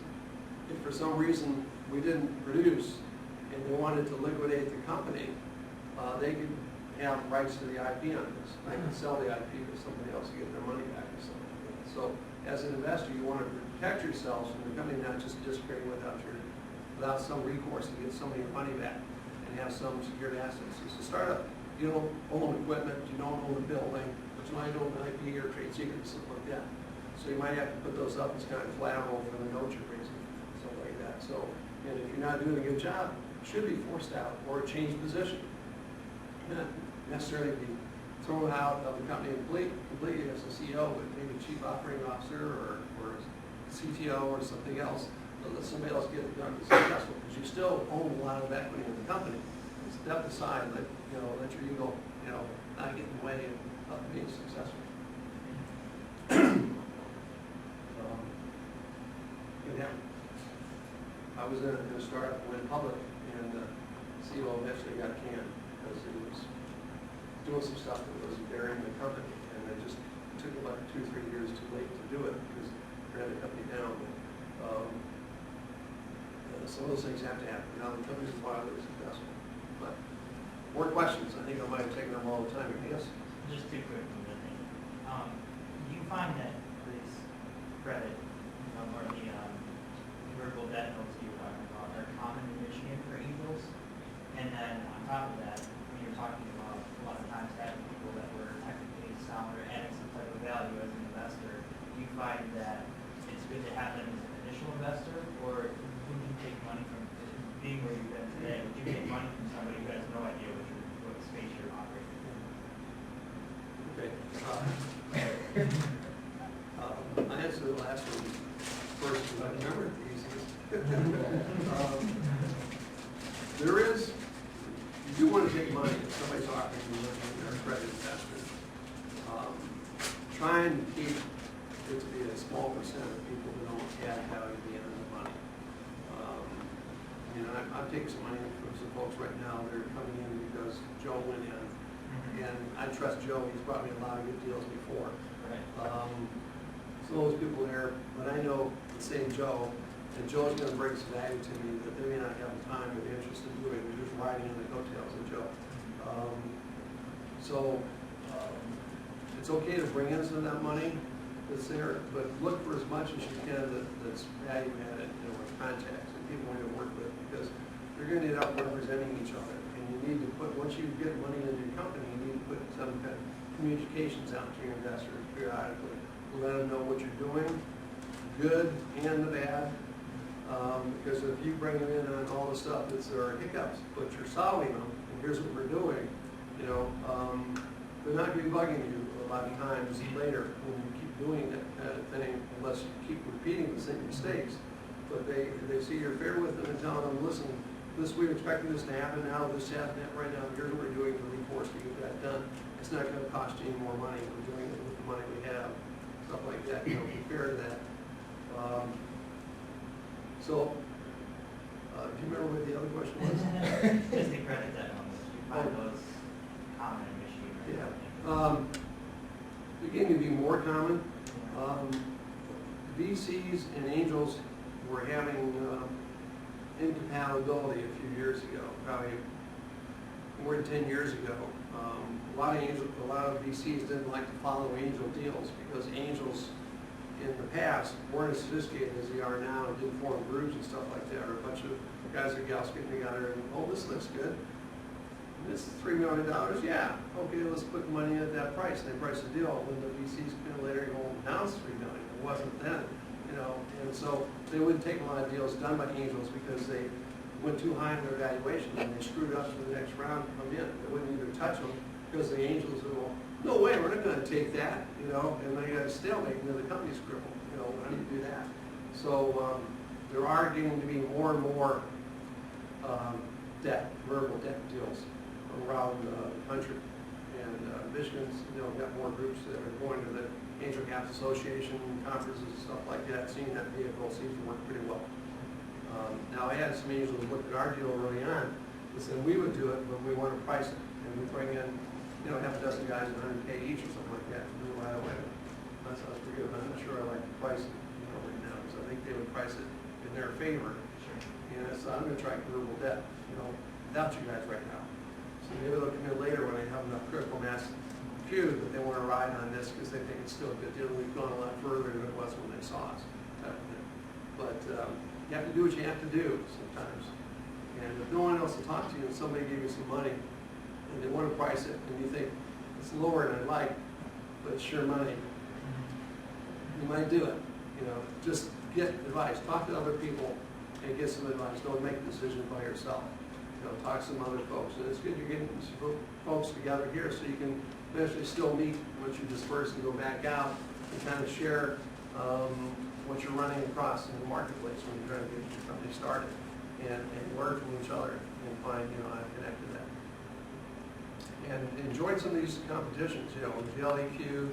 [SPEAKER 6] if for some reason we didn't produce and they wanted to liquidate the company, they could have rights to the IP on this. They could sell the IP to somebody else to get their money back or something like that. So as an investor, you want to protect yourselves from the company not just disappearing without some recourse to get some of your money back and have some secured assets. It's a startup. You don't own equipment, you don't own a building, but you might own IP or trade secrets, something like that. So you might have to put those up as kind of collateral for the notes you're raising, something like that. So, and if you're not doing a good job, you should be forced out or change position. Not necessarily be thrown out of the company completely as a CEO, but maybe chief operating officer or CTO or something else. So let somebody else get the company successful because you still own a lot of equity in the company. Step aside, let your ego, not get in the way of being successful. I was in a startup, went public, and the CEO eventually got canned because he was doing some stuff that was burying the company, and it just took about 2 or 3 years too late to do it because they ran the company down. Some of those things have to happen. Now the company's wildly successful. But more questions. I think I might have taken them all the time. Yes?
[SPEAKER 8] Just 2 quick ones, I think. Do you find that this credit, or the convertible debt notes you were talking about, are common in Michigan for angel find that it's good to have them as an initial investor, or would you take money from, being where you've been today, would you take money from somebody who has no idea what space you're operating in?
[SPEAKER 6] Okay. I answered the last one first, because I remember it the easiest. There is, you do want to take money if somebody's offering you money in their credit investment. Try and keep it to be a small percent of people who don't add value at the end of the money. I'm taking some money from some folks right now that are coming in because Joe went in. And I trust Joe, he's brought me a lot of good deals before.
[SPEAKER 8] Right.
[SPEAKER 6] So those people there, but I know the same Joe, and Joe's gonna bring some value to me that they may not have the time or the interest in doing, they're just riding in the coattails of Joe. It's okay to bring in some of that money that's there, but look for as much as you can that's value added, with contacts and people you work with, because you're gonna end up representing each other. You need to put, once you get money into your company, you need to put some kind of communications out to your investors periodically. Let them know what you're doing, good and the bad. Because if you bring them in on all the stuff that's there are hiccups, but you're solving them, and here's what we're doing, they're not going to be bugging you a lot of times later when you keep doing that kind of thing, unless you keep repeating the same mistakes. But they see you're fair with them and telling them, listen, we're expecting this to happen now, this happened right now, here's what we're doing to reinforce to get that done. It's not going to cost you any more money, we're doing it with the money we have, stuff like that, be fair to that. Do you remember what the other question was?
[SPEAKER 8] Just the credit debt numbers, you find those common in Michigan?
[SPEAKER 6] Yeah. Beginning to be more common. VCs and angels were having incompatibility a few years ago, probably more than 10 years ago. A lot of VCs didn't like to follow angel deals because angels in the past weren't as sophisticated as they are now and didn't form groups and stuff like that, or a bunch of guys or gals getting together and, oh, this looks good. This is $3 million, yeah, okay, let's put the money in at that price. And they price the deal, when the VCs come in later, go, now it's $3 million. It wasn't then, and so they wouldn't take a lot of deals done by angels because they went too high in their valuation and they screwed up for the next round to come in. They wouldn't even touch them because the angels would go, no way, we're not going to take that, and then you got a stalemate and then the company's crippled, how do you do that? So there are getting to be more and more verbal debt deals around the country. And Michigan's, got more groups that are going to the Angel Caps Association conferences and stuff like that, seeing that vehicle seems to work pretty well. Now I had some angels look at our deal early on and said we would do it, but we want to price it. And we bring in, half a dozen guys at $100K each or something like that to do it right away. That sounds pretty good, but I'm not sure I like the pricing, right now, because I think they would price it in their favor. So I'm going to try verbal debt, without you guys right now. So maybe they'll come in later when they have enough critical mass compute that they want to ride on this because they think it's still a good deal. We've gone a lot further than it was when they saw us. But you have to do what you have to do sometimes. And if no one else will talk to you and somebody gave you some money and they want to price it and you think it's lower than I'd like, but it's your money, you might do it. Just get advice. Talk to other people and get some advice. Don't make a decision by yourself. Talk to some other folks. And it's good you're getting some folks together here so you can eventually still meet once you disperse and go back out and kind of share what you're running across in the marketplace when you're trying to get your company started and learn from each other and find, how to connect to that. And enjoy some of these competitions, GLEQ,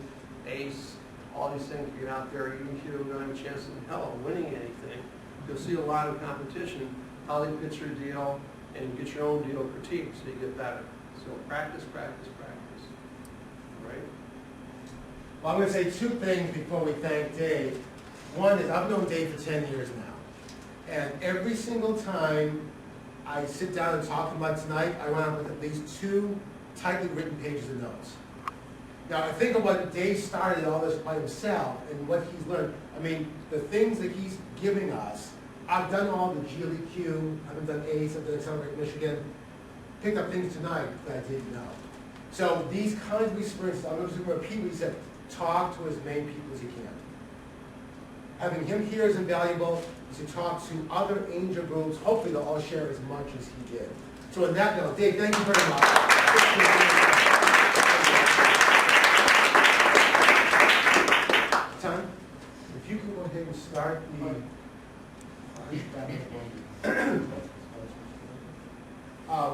[SPEAKER 6] ACE, all these things, get out there, even if you don't have a chance in hell of winning anything, you'll see a lot of competition, how they pitch your deal, and get your own deal critiqued so you get better. So practice, practice, practice. Right?
[SPEAKER 1] Well, I'm going to say two things before we thank Dave. One is I've known Dave for 10 years now. And every single time I sit down and talk about tonight, I wind up with at least 2 tightly written pages of notes. Now, I think of what Dave started all this by himself and what he's learned. I mean, the things that he's giving us, I've done all the GLEQ, I've done ACE, I've done Accelerate Michigan, picked up things tonight that I didn't know. So these kinds of experiences, I'm going to repeat what he said, talk to as many people as you can. having him here is invaluable. To talk to other angel groups, hopefully they'll all share as much as he did. So on that note, Dave, thank you very much. Tom, if you can go ahead and start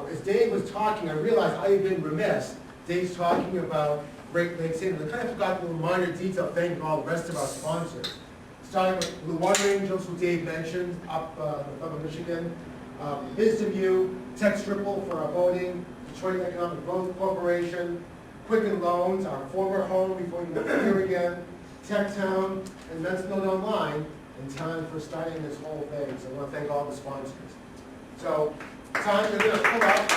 [SPEAKER 1] as Dave was talking, I realized I had been remiss. Dave's talking about Great Lakes Inn, and I kind of forgot the minor detail, thanking all the rest of our sponsors. Starting with the Water Angels, who Dave mentioned, up in Michigan, BizDeMu, Tex Ripple for our voting, Detroit Economic Growth Corporation, Quicken Loans, our former home before we moved here again, TechTown, and MentalNote Online, and Thanh for starting this whole thing. So I want to thank all the sponsors. So, Thanh, you're going to pull up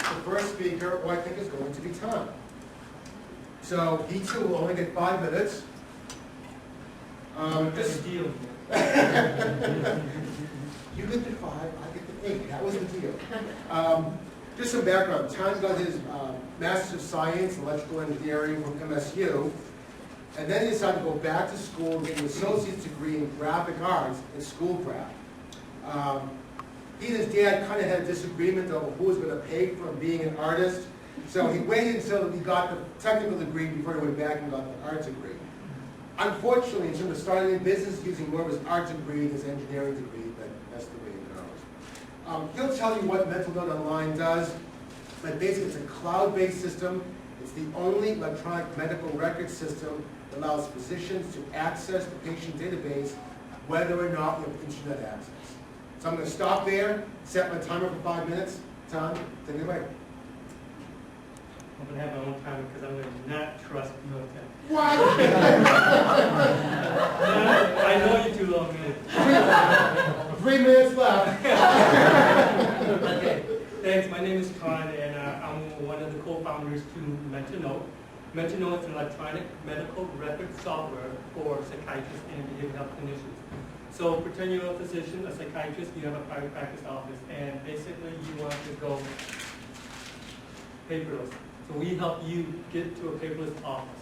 [SPEAKER 1] the first speaker, who I think is going to be Thanh. So he too will only get 5 minutes.
[SPEAKER 2] Just deal.
[SPEAKER 1] You get the 5, I get the 8. That was the deal. Just some background. Thanh got his Master's of Science in Electrical Engineering from MSU, and then he decided to go back to school and get an associate's degree in graphic arts in Schoolcraft. He and his dad kind of had a disagreement over who was going to pay for being an artist. So he waited until he got the technical degree before he went back and got the arts degree. Unfortunately, in terms of starting a business, using more of his arts degree than his engineering degree, but that's the way it goes. He'll tell you what MentalNote Online does, but basically it's a cloud-based system. It's the only electronic medical record system that allows physicians to access the patient database whether or not you have internet access. So I'm going to stop there, set my timer for 5 minutes. Thanh, take it away.
[SPEAKER 2] I'm going to have my own time because I'm going to not trust Milton.
[SPEAKER 1] What?
[SPEAKER 2] I know you too long minutes.
[SPEAKER 1] 3 minutes left.
[SPEAKER 2] Okay, thanks. My name is Tran, and I'm one of the co-founders to MentalNote. MentalNote is an electronic medical record software for psychiatrists and behavioral health clinicians. So pretend you're a physician, a psychiatrist, you have a private practice office, and basically you want to go paperless. So we help you get to a paperless office.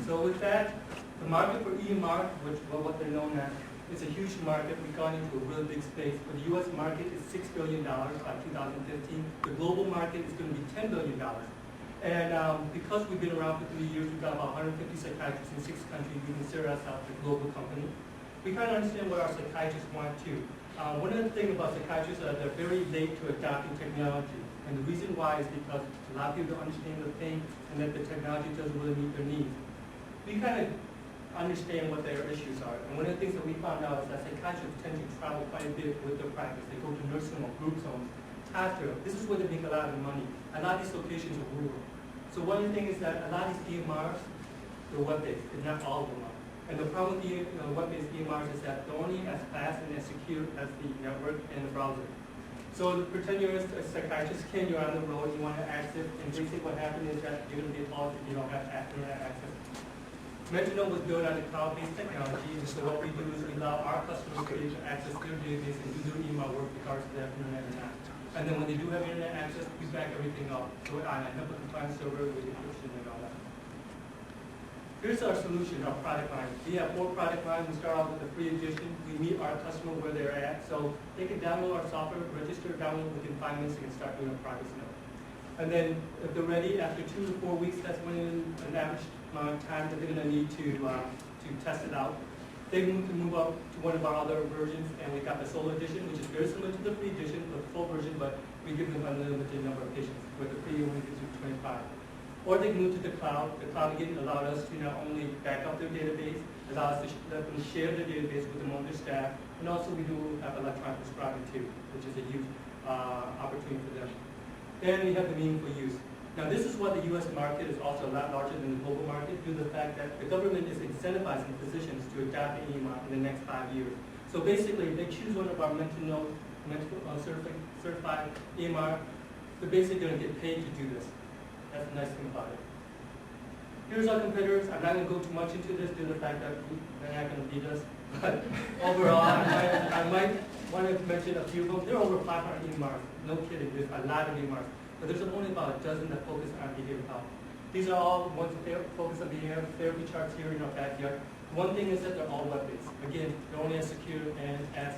[SPEAKER 2] So with that, the market for EMR, which what they're known as, is a huge market. We've gone into a really big space. For the U.S. market, it's $6 billion by 2015. The global market is going to be $10 billion. And because we've been around for 3 years, we've got about 150 psychiatrists in 6 countries. We consider ourselves a global company. We kind of understand what our psychiatrists want too. One of the things about psychiatrists is that they're very late to adopting technology. And the reason why is because a lot of people don't understand the thing and that the technology doesn't really meet their needs. We kind of understand what their issues are. And one of the things that we found out is that psychiatrists tend to travel quite a bit with their practice. They go to nursing home, group homes, hospital. This is where they make a lot of money. A lot of these locations are rural. So one of the things is that a lot of these EMRs, they're web-based, and not all of them are. And the problem with the web-based EMRs is that they're only as fast and as secure as the network and the browser. So pretend you're a psychiatrist, you're on the road, you want to access, and basically what happens is that you're going to get called if you don't have internet access. MentalNote was built on a cloud-based technology, and so what we do is we allow our customers to access their database and do their email work regardless if they have internet or not. And then when they do have internet access, we back everything up. So on a HIPAA compliant server with encryption and all that. Here's our solution, our product line. We have 4 product lines. We start off with the free edition. We meet our customer where they're at. So they can download our software, register, download within 5 minutes, they can start doing a progress note. And then if they're ready, after 2 to 4 weeks, that's when an average amount of time that they're going to need to test it out. They can move up to one of our other versions, and we got the Solo Edition, which is very similar to the free edition, the full version, but we give them a limited number of patients, where the free only gives you 25. Or they can move to the cloud. The cloud again allowed us to not only back up their database, allow us to let them share their database with them on their staff, and also we do have electronic prescribing too, which is a huge opportunity for them. Then we have the meaningful use. Now this is what the U.S. market is also a lot larger than the global market due to the fact that the government is incentivizing physicians to adopt the EMR in the next 5 years. So basically, if they choose one of our MentalNote certified EMR, they're basically going to get paid to do this. That's the nice thing about it. Here's our competitors. I'm not going to go too much into this due to the fact that they're not going to beat us. But overall, I might want to mention a few of them. There are over 500 EMRs. No kidding, there's a lot of EMRs. But there's only about a dozen that focus on behavioral health. These are all ones that they focus on being therapy charts here in our backyard. One thing is that they're all web-based. Again, they're only as secure and as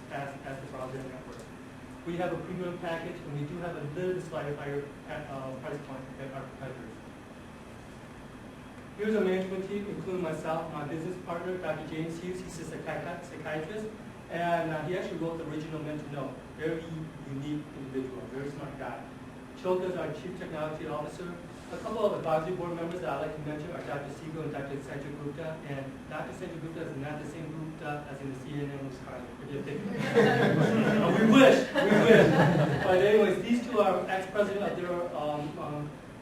[SPEAKER 2] the browser network. We have a premium package, and we do have a little bit slightly higher price point than our competitors. Here's our management team, including myself, my business partner, Dr. James Hughes. He's a psychiatrist, and he actually wrote the original MentalNote. Very unique individual, very smart guy. Choka is our Chief Technology Officer. A couple of advisory board members that I'd like to mention are Dr. Siegel and Dr. Sanjay Gupta. And Dr. Sanjay Gupta is not the same Gupta as in the CNN Wisconsin. We wish. But anyways, these two are ex-president of their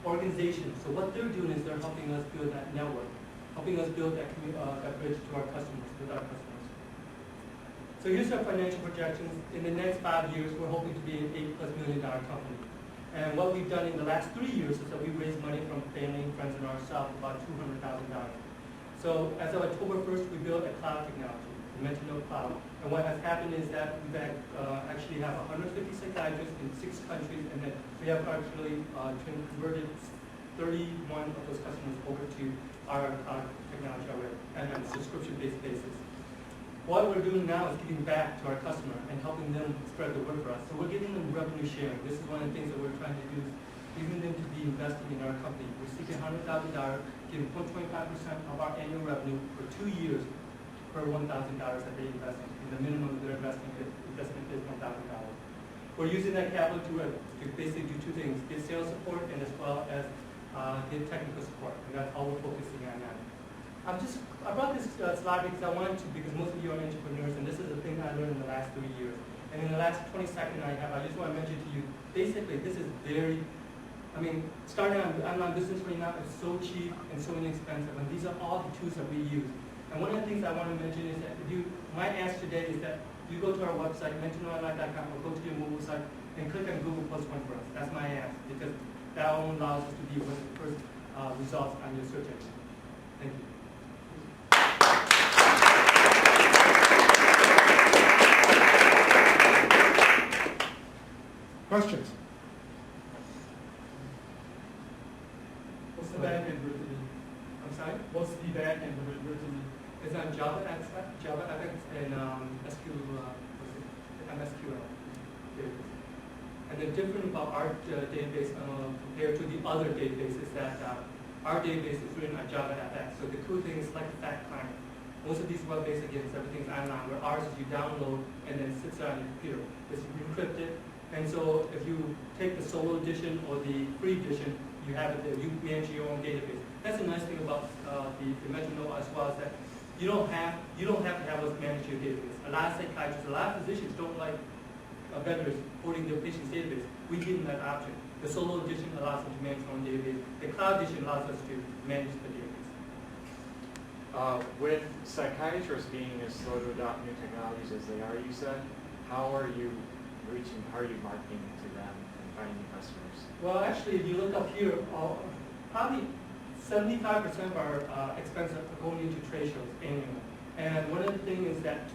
[SPEAKER 2] organization. So what they're doing is they're helping us build that network, helping us build that bridge to our customers, with our customers. So here's our financial projections. In the next 5 years, we're hoping to be an $8+ million company. And what we've done in the last 3 years is that we've raised money from family and friends and ourselves, about $200,000. So as of October 1st, we built a cloud technology, the MentalNote Cloud. And what has happened is that we've actually have 150 psychiatrists in 6 countries, and then we have actually converted 31 of those customers over to our cloud technology already, and on a subscription-based basis. What we're doing now is giving back to our customer and helping them spread the word for us. So we're giving them revenue sharing. This is one of the things that we're trying to do, is giving them to be investing in our company. We're seeking $100,000, giving 0.25% of our annual revenue for 2 years per $1,000 that they invest in. And the minimum of their investment is $1,000. We're using that capital to basically do 2 things: give sales support and as well as give technical support. And that's all we're focusing on now. I brought this slide because I wanted to, because most of you are entrepreneurs, and this is the thing I learned in the last 3 years. And in the last 20 seconds I have, I just want to mention to you, basically this is very, starting on online business right now is so cheap and so inexpensive, and these are all the tools that we use. And one of the things I want to mention is that my ask today is that you go to our website, mentalnote.com, or go to your mobile site and click on Google +1 for us. That's my ask, because that only allows us to be one of the first results on your search engine. Thank you.
[SPEAKER 1] Questions?
[SPEAKER 2] What's the back end written in? I'm sorry? What's the back end written in? It's on Java FX and MSQL. And the difference about our database compared to the other databases that our database is written on Java FX. So the cool thing is like the fact client. Most of these web-based, again, everything's online, where ours is you download and then it sits on your computer. It's encrypted. And so if you take the solo edition or the free edition, you have it there. You manage your own database. That's the nice thing about the MentalNote as well, is that you don't have to have us manage your database. A lot of psychiatrists, a lot of physicians don't like vendors holding their patient's database. We give them that option. The solo edition allows them to manage their own database. The cloud edition allows us to manage the database.
[SPEAKER 9] With psychiatrists being as slow to adopt new technologies as they are, you said, how are you marketing to them and finding new customers?
[SPEAKER 2] Well, actually, if you look up here, probably 75% of our expenses are going into trade shows annually. And one of the things is that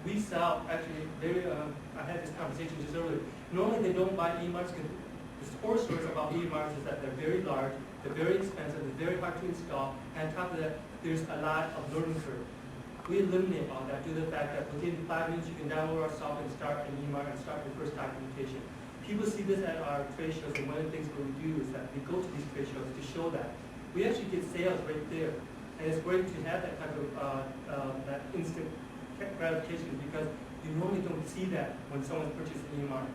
[SPEAKER 2] we sell, actually, I had this conversation just earlier. Normally they don't buy e-marks because the horror stories about e-marks is that they're very large, they're very expensive, they're very hard to install, and on top of that, there's a lot of learning curve. We eliminate all that due to the fact that within 5 minutes you can download our software and start an e-mark and start your first documentation. People see this at our trade shows, and one of the things we do is that we go to these trade shows to show that. We actually get sales right there. And it's great to have that type of that instant gratification, because you normally don't see that when someone's purchasing an e-mark.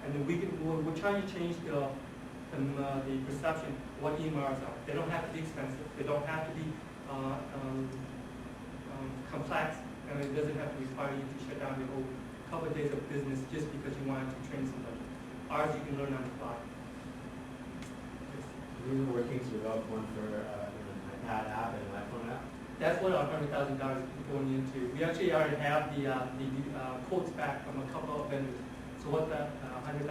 [SPEAKER 2] And then we're trying to change the perception of what e-marks are. They don't have to be expensive. They don't have to be complex, and it doesn't have to require you to shut down your whole couple of days of business just because you wanted to train somebody. Ours you can learn on the fly.
[SPEAKER 10] We were working to develop one for an iPad app and an iPhone app.
[SPEAKER 2] That's what our $100,000 is going into. We actually already have the quotes back from a couple of vendors. So what that $100,000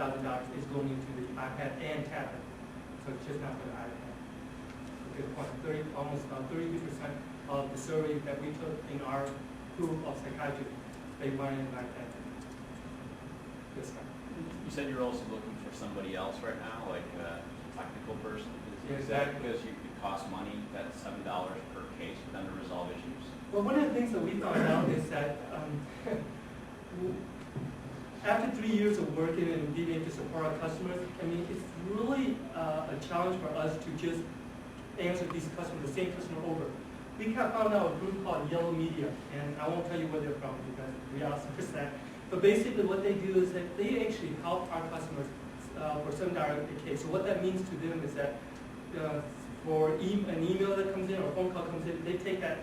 [SPEAKER 2] is going into the iPad and tablet. So it's just not for the iPad. Almost 32% of the survey that we took in our group of psychiatrists, they wanted an iPad.
[SPEAKER 11] You said you're also looking for somebody else right now, like a technical person. Is that because it costs money, that's $7 per case for them to resolve issues?
[SPEAKER 2] Well, one of the things that we found out is that after 3 years of working and being able to support our customers, I mean, it's really a challenge for us to just answer these customers, the same customer over. We found out a group called Yellow Media, and I won't tell you where they're from because we outsource that. But basically what they do is that they actually help our customers for some direct case. So what that means to them is that for an email that comes in or a phone call comes in, they take that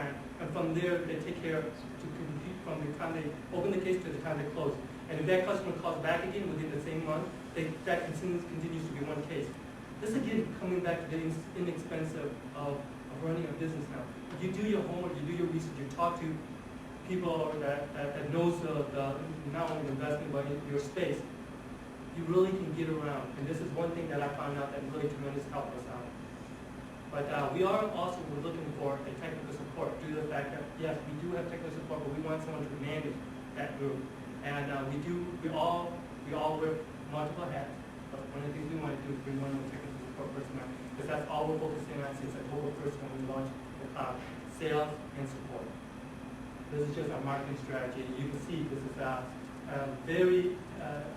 [SPEAKER 2] on, and from there they take care of to compete from the time they open the case to the time they close. And if that customer calls back again within the same month, that continues to be one case. This again coming back to the inexpensive of running a business now. If you do your homework, you do your research, you talk to people that knows the not only investment but in your space, you really can get around. And this is one thing that I found out that really tremendous helped us out. But we are also looking for a technical support due to the fact that yes, we do have technical support, but we want someone to manage that group. And we all wear multiple hats. But one of the things we want to do is bring one of the technical support personnel, because that's all we're focusing on since October 1st when we launch the cloud, sales and support. This is just our marketing strategy. You can see this is a very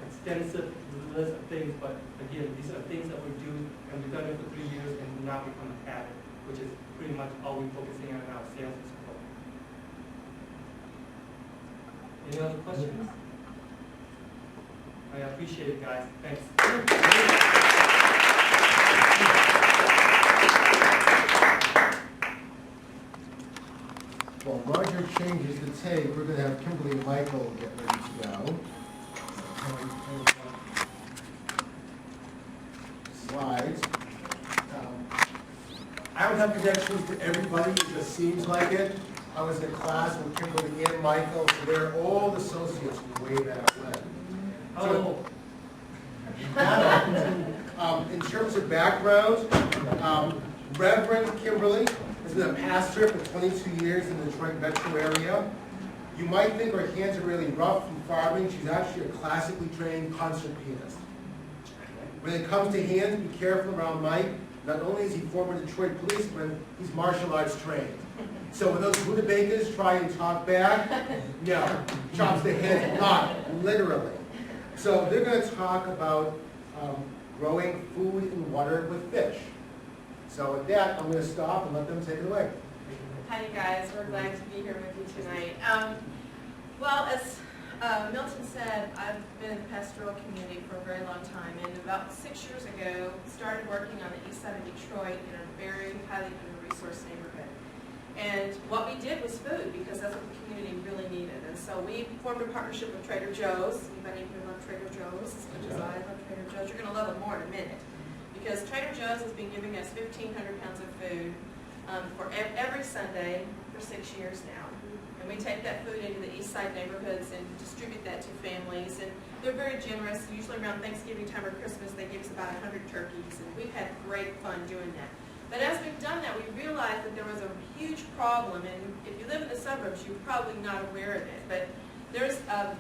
[SPEAKER 2] extensive list of things, but again, these are things that we do, and we've done it for 3 years, and now become a habit, which is pretty much all we're focusing on now, sales and support. Any other questions? I appreciate it, guys. Thanks.
[SPEAKER 1] While Roger changes the tape, we're going to have Kimberly and Michael get ready to go. Slides. I don't have connections to everybody, it just seems like it. I was in a class with Kimberly and Michael, so they're all associates from way back when. So, in terms of background, Reverend Kimberly has been a pastor for 22 years in the Detroit metro area. You might think her hands are really rough from farming. She's actually a classically trained concert pianist. When it comes to hands, be careful around Mike. Not only is he former Detroit policeman, he's martial arts trained. So when those rutabagas try and talk back, no, chops the head, not literally. So they're going to talk about growing food and water with fish. So with that, I'm going to stop and let them take it away.
[SPEAKER 12] Hi, you guys. We're glad to be here with you tonight. Well, as Milton said, I've been in the pastoral community for a very long time, and about 6 years ago, started working on the east side of Detroit in a very highly under-resourced neighborhood. And what we did was food, because that's what the community really needed. And so we formed a partnership with Trader Joe's. Anybody here love Trader Joe's as much as I love Trader Joe's? You're going to love it more in a minute. Because Trader Joe's has been giving us 1,500 pounds of food for every Sunday for 6 years now. And we take that food into the east side neighborhoods and distribute that to families. And they're very generous. Usually around Thanksgiving time or Christmas, they give us about 100 turkeys. And we've had great fun doing that. But as we've done that, we realized that there was a huge problem. And if you live in the suburbs, you're probably not aware of it. But there's a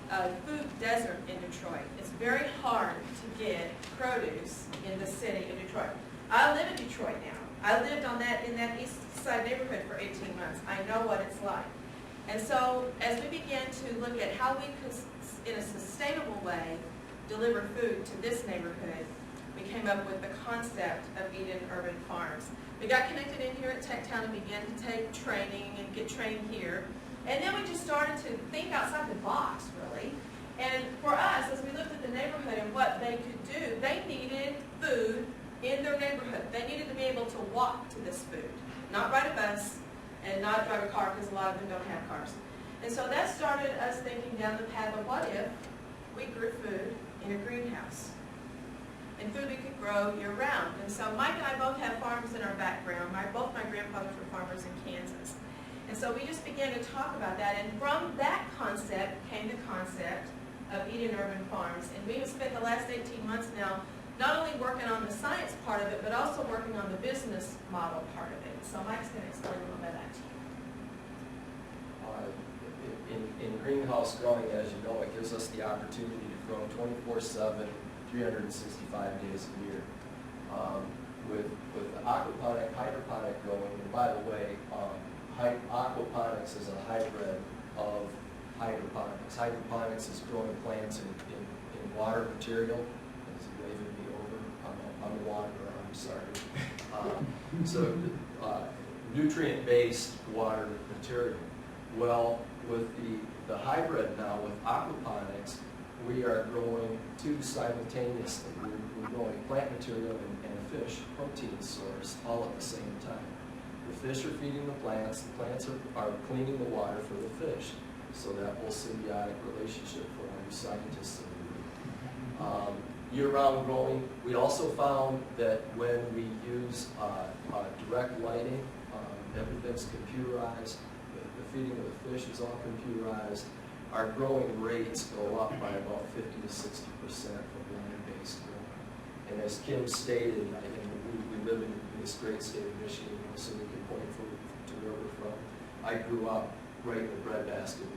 [SPEAKER 12] food desert in Detroit. It's very hard to get produce in the city of Detroit. I live in Detroit now. I lived in that east side neighborhood for 18 months. I know what it's like. And so as we began to look at how we could, in a sustainable way, deliver food to this neighborhood, we came up with the concept of Eden Urban Farms. We got connected in here at Tech Town and began to take training and get trained here. And then we just started to think outside the box, really. And for us, as we looked at the neighborhood and what they could do, they needed food in their neighborhood. They needed to be able to walk to this food, not ride a bus and not drive a car, because a lot of them don't have cars. And so that started us thinking down the path of what if we grew food in a greenhouse, and food we could grow year-round. And so Mike and I both have farms in our background. Both my grandfathers were farmers in Kansas. And so we just began to talk about that, and from that concept came the concept of Eden Urban Farms. And we have spent the last 18 months now not only working on the science part of it, but also working on the business model part of it. So Mike's going to explain a little bit of that to you.
[SPEAKER 13] In greenhouse growing, as you know, it gives us the opportunity to grow 24/7, 365 days a year. with the aquaponic, hydroponic growing, and by the way, aquaponics is a hybrid of hydroponics. Hydroponics is growing plants in water material. It's waving me over. I'm a wanderer, I'm sorry. Nutrient-based water material. Well, with the hybrid now, with aquaponics, we are growing two simultaneously. We're growing plant material and a fish protein source all at the same time. The fish are feeding the plants are cleaning the water for the fish. So that whole symbiotic relationship for all you scientists in the room. Year-round growing, we also found that when we use direct lighting, everything's computerized, the feeding of the fish is all computerized, our growing rates go up by about 50 to 60% for land-based growing. And as Kim stated, we live in this great state of Michigan, so we can point to where we're from. I grew up right in the breadbasket of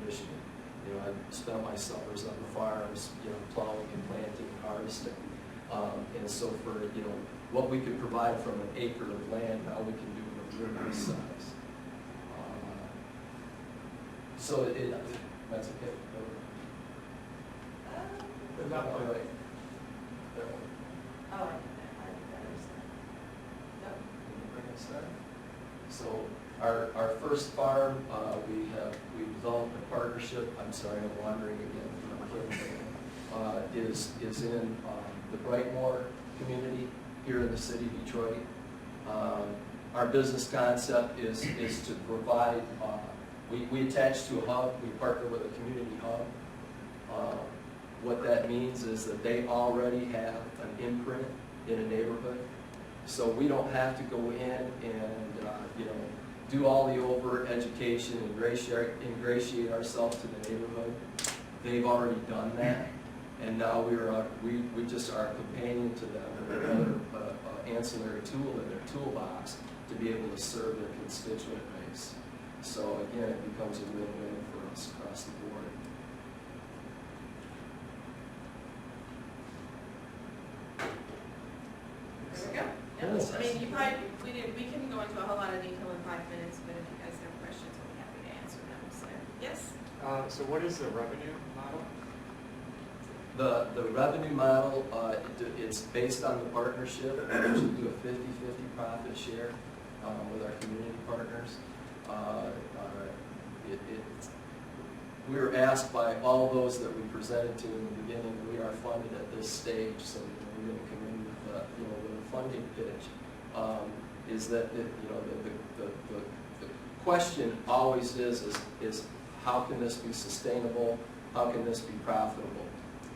[SPEAKER 13] Michigan. You know, I spent my summers on the farms, you know, plowing and planting and harvesting. And so for, you know, what we could provide from an acre of land, now we can do it a river size. That's okay.
[SPEAKER 3] Not
[SPEAKER 13] all right.
[SPEAKER 12] Oh, I understand.
[SPEAKER 13] So our first farm, we developed a partnership. I'm sorry, I'm wandering again from is in the Brightmoor community here in the city of Detroit. Our business concept is to provide. We attach to a hub. We partner with a community hub. What that means is that they already have an imprint in a neighborhood, so we don't have to go in and you know, do all the over education and ingratiate ourselves to the neighborhood. They've already done that, and now we just are a companion to them, and another ancillary tool in their toolbox to be able to serve their constituent base. So again, it becomes a win-win for us across the board.
[SPEAKER 12] There we go. Yep.
[SPEAKER 13] Cool.
[SPEAKER 12] I mean, we can go into a whole lot of detail in 5 minutes, but if you guys have questions, we'll be happy to answer them. So, yes?
[SPEAKER 9] So what is the revenue model?
[SPEAKER 13] The revenue model, it's based on the partnership. We usually do a 50-50 profit share with our community partners. We were asked by all those that we presented to in the beginning, we are funded at this stage, so we're going to come in with a funding pitch. Is that the question always is how can this be sustainable? How can this be profitable?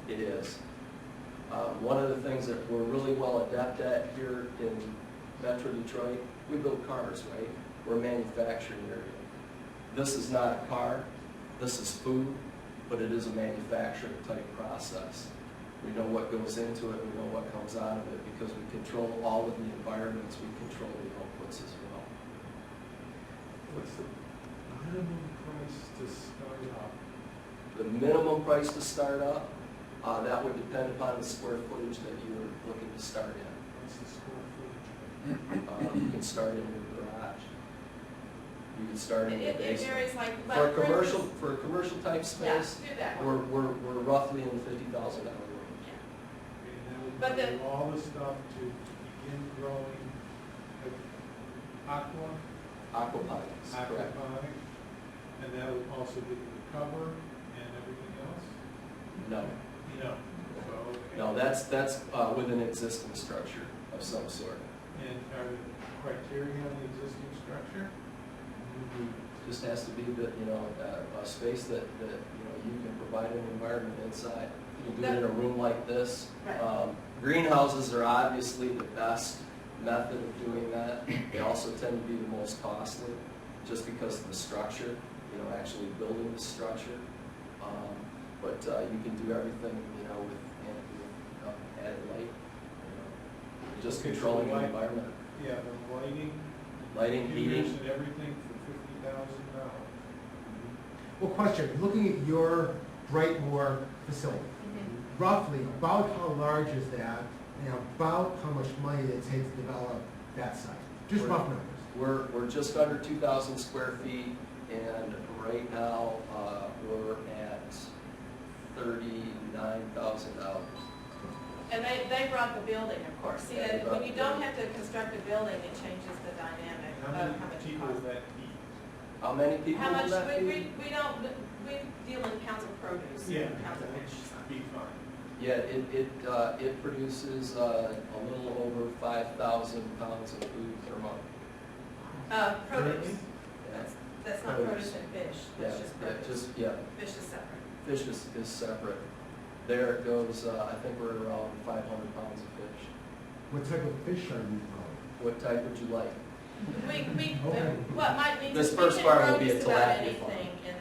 [SPEAKER 13] It is. One of the things that we're really well adept at here in Metro Detroit, we build cars, right? We're a manufacturing area. This is not a car, this is food, but it is a manufacturing type process. We know what goes into it, we know what comes out of it, because we control all of the environments, we control the outputs as well.
[SPEAKER 3] What's the minimum price to start up?
[SPEAKER 13] The minimum price to start up, that would depend upon the square footage that you're looking to start in.
[SPEAKER 3] What's the square footage?
[SPEAKER 13] You can start in your garage. You can start in your
[SPEAKER 12] It
[SPEAKER 13] basement.
[SPEAKER 12] varies like
[SPEAKER 13] For a commercial type
[SPEAKER 12] yeah,
[SPEAKER 13] space,
[SPEAKER 12] do that
[SPEAKER 13] we're
[SPEAKER 12] one.
[SPEAKER 13] roughly in the $50,000 range.
[SPEAKER 3] And that would
[SPEAKER 12] But
[SPEAKER 3] cover all the stuff to begin growing
[SPEAKER 13] Aquaponics, correct.
[SPEAKER 3] aquaponic, and that would also be the cover and everything else?
[SPEAKER 13] No,
[SPEAKER 3] No. So, okay.
[SPEAKER 13] no, that's with an existing structure of some sort.
[SPEAKER 3] And are the criteria on the existing structure?
[SPEAKER 13] Just has to be that, you know, a space that you can provide an environment inside. You can do it in a room like this.
[SPEAKER 12] Right.
[SPEAKER 13] Greenhouses are obviously the best method of doing that. They also tend to be the most costly, just because of the structure, you know, actually building the structure. But you can do everything, you know, with added light, you know, just
[SPEAKER 3] Okay, so
[SPEAKER 13] controlling the
[SPEAKER 3] light-
[SPEAKER 13] environment.
[SPEAKER 3] Yeah, the lighting,
[SPEAKER 13] Lighting,
[SPEAKER 3] computers
[SPEAKER 13] heating.
[SPEAKER 3] and everything for $50,000.
[SPEAKER 1] Well, question, looking at your Brightmoor facility,
[SPEAKER 12] Mhm.
[SPEAKER 1] roughly, about how large is that? and about how much money it takes to develop that site? Just rough numbers.
[SPEAKER 13] We're just under 2,000 square feet, and right now, we're at $39,000.
[SPEAKER 12] And they brought the building, of course. See, that when you don't have to construct a building, it changes the dynamic
[SPEAKER 3] How
[SPEAKER 12] of
[SPEAKER 3] many
[SPEAKER 12] how much it
[SPEAKER 3] people
[SPEAKER 12] costs.
[SPEAKER 3] will that feed?
[SPEAKER 13] How many people
[SPEAKER 12] How
[SPEAKER 13] will
[SPEAKER 12] much,
[SPEAKER 13] that be?
[SPEAKER 12] we don't, we deal in pounds of produce, pounds of fish.
[SPEAKER 3] Be fine.
[SPEAKER 13] Yeah, it produces a little over 5,000 pounds of food per month.
[SPEAKER 12] Produce,
[SPEAKER 13] Yeah.
[SPEAKER 12] that's not produce and fish, that's just produce. Fish is separate.
[SPEAKER 13] Fish is separate. There it goes, I think we're around 500 pounds of fish.
[SPEAKER 1] What type of fish are you growing?
[SPEAKER 13] What type would you like?
[SPEAKER 12] What might need to
[SPEAKER 13] This
[SPEAKER 12] be
[SPEAKER 13] first part will be a
[SPEAKER 12] produce about
[SPEAKER 13] tilapia farm.
[SPEAKER 12] anything, and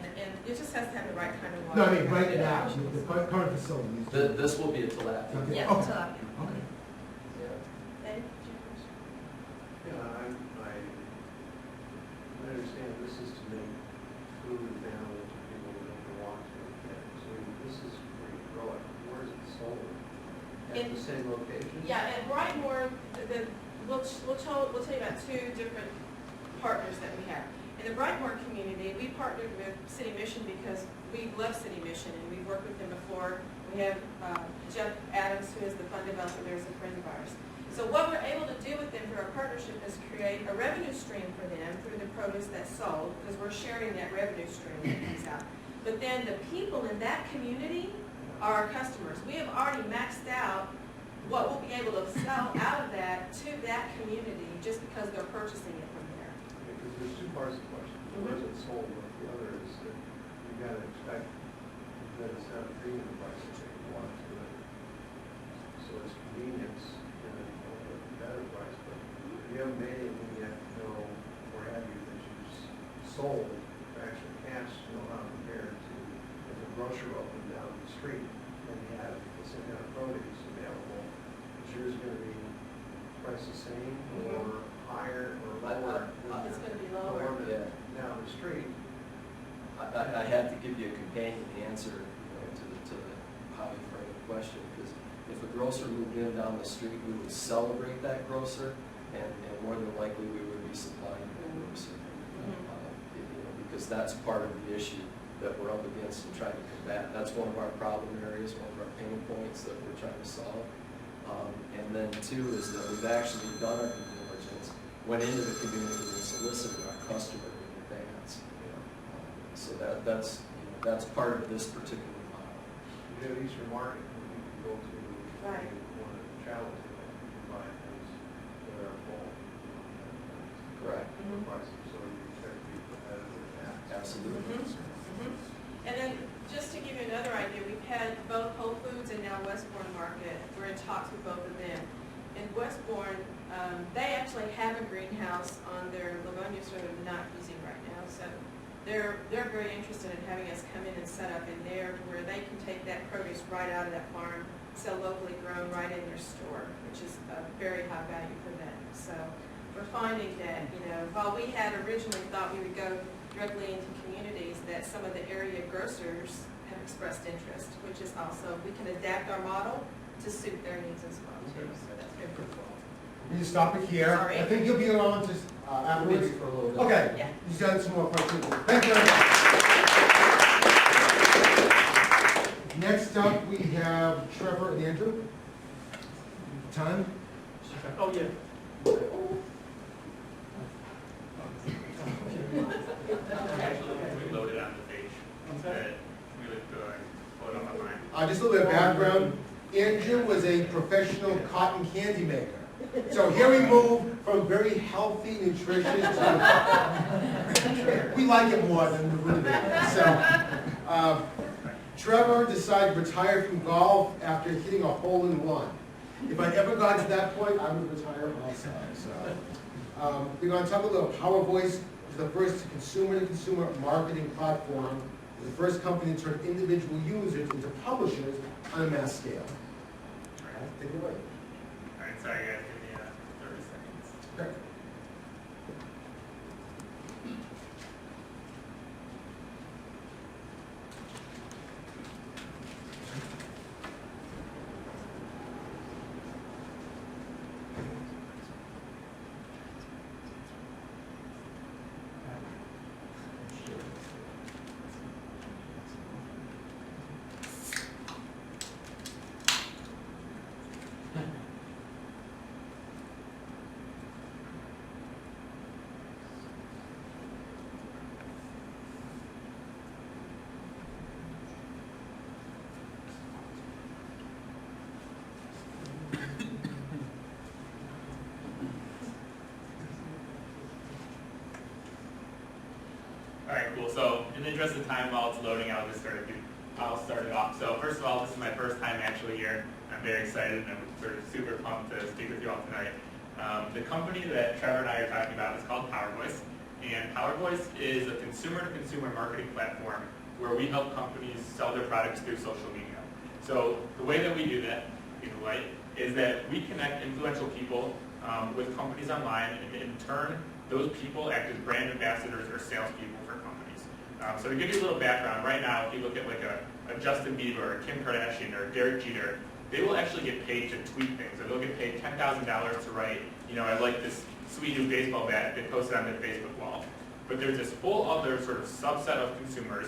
[SPEAKER 12] it just has to have the right kind of water.
[SPEAKER 1] No, I mean, right now, the current facility.
[SPEAKER 13] This will be a tilapia.
[SPEAKER 1] Okay.
[SPEAKER 12] Yeah,
[SPEAKER 1] Okay.
[SPEAKER 12] tilapia.
[SPEAKER 1] Okay.
[SPEAKER 13] Yeah.
[SPEAKER 12] Dave, did you have a question?
[SPEAKER 4] Yeah, I understand this is to make food available to people who don't want to. So this is where you grow it. Where is it sold? At the same location?
[SPEAKER 12] Yeah, at Brightmoor, we'll tell you about two different partners that we have. In the Brightmoor community, we partnered with City Mission because we love City Mission and we've worked with them before. We have Jeff Adams, who is the fund developer there, is a friend of ours. So what we're able to do with them through our partnership is create a revenue stream for them through the produce that's sold, because we're sharing that revenue stream that comes out. But then the people in that community are our customers. We have already maxed out what we'll be able to sell out of that to that community just because they're purchasing it from there.
[SPEAKER 4] Because there's two parts of the question. Where is it sold? The other is that you gotta expect that it's not a premium price that they want to it. So it's convenience and a better price, but you haven't made anything yet, no, or have you, that you've sold for actual cash, you know, how compared to if a grocer opened down the street and you had the same kind of produce available, is yours gonna be priced the same or higher or lower?
[SPEAKER 12] It's going to be lower.
[SPEAKER 13] Yeah.
[SPEAKER 4] Down the street.
[SPEAKER 13] I had to give you a companion answer, to how you frame the question, because if a grocer moved in down the street, we would celebrate that grocer, and more than likely we would be supplying that grocer. Because that's part of the issue that we're up against and trying to combat. That's one of our problem areas, one of our pain points that we're trying to solve. And then two is that we've actually done our due diligence, went into the community and solicited our customer in advance. So that's part of this particular model.
[SPEAKER 4] You have Eastern Market, where you can go to,
[SPEAKER 12] Right.
[SPEAKER 4] if you want to travel to it, you can buy things that are full.
[SPEAKER 13] Correct.
[SPEAKER 4] Prices, so you expect to be competitive with that.
[SPEAKER 13] Absolutely.
[SPEAKER 12] And then, just to give you another idea, we've had both Whole Foods and now Westbourne Market. We're in talks with both of them. In Westbourne, they actually have a greenhouse on their Livonia store that they're not using right now. So they're very interested in having us come in and set up in there where they can take that produce right out of that farm, sell locally grown right in their store, which is a very high value for them. So we're finding that, while we had originally thought we would go directly into communities, that some of the area grocers have expressed interest, which is also, we can adapt our model to suit their needs as well too. So that's been pretty cool.
[SPEAKER 1] You stop it here.
[SPEAKER 12] Sorry.
[SPEAKER 1] I think you'll be along to afterwards.
[SPEAKER 13] For a little bit.
[SPEAKER 1] Okay.
[SPEAKER 12] Yeah.
[SPEAKER 1] You got some more questions. Thank you very much. Next up, we have Trevor and Andrew. Time?
[SPEAKER 9] Oh, yeah.
[SPEAKER 10] We loaded on the page. We would put on my mind.
[SPEAKER 1] Just a little bit of background. Andrew was a professional cotton candy maker. So here we move from very healthy, nutritious to, we like it more than the really big. So, Trevor decided to retire from golf after hitting a hole-in-one. If I ever got to that point, I would retire also. So, we're going to talk a little. Power Voice is the first consumer-to-consumer marketing platform. It's the first company to turn individual users into publishers on a mass scale. Take it away.
[SPEAKER 10] All right, sorry guys, give me 30 seconds.
[SPEAKER 1] Okay.
[SPEAKER 10] In the interest of time, while it's loading, I'll start it off. So first of all, this is my first time actually here. I'm very excited and I'm sort of super pumped to speak with you all tonight. The company that Trevor and I are talking about is called PowerVoice. And PowerVoice is a consumer-to-consumer marketing platform where we help companies sell their products through social media. So the way that we do that, is that we connect influential people with companies online, and in turn, those people act as brand ambassadors or salespeople for companies. So to give you a little background, right now, if you look at like a Justin Bieber, or Kim Kardashian, or Derek Jeter, they will actually get paid to tweet things. Or they'll get paid $10,000 to write, I like this sweet new baseball bat, they post it on their Facebook wall. But there's this whole other sort of subset of consumers.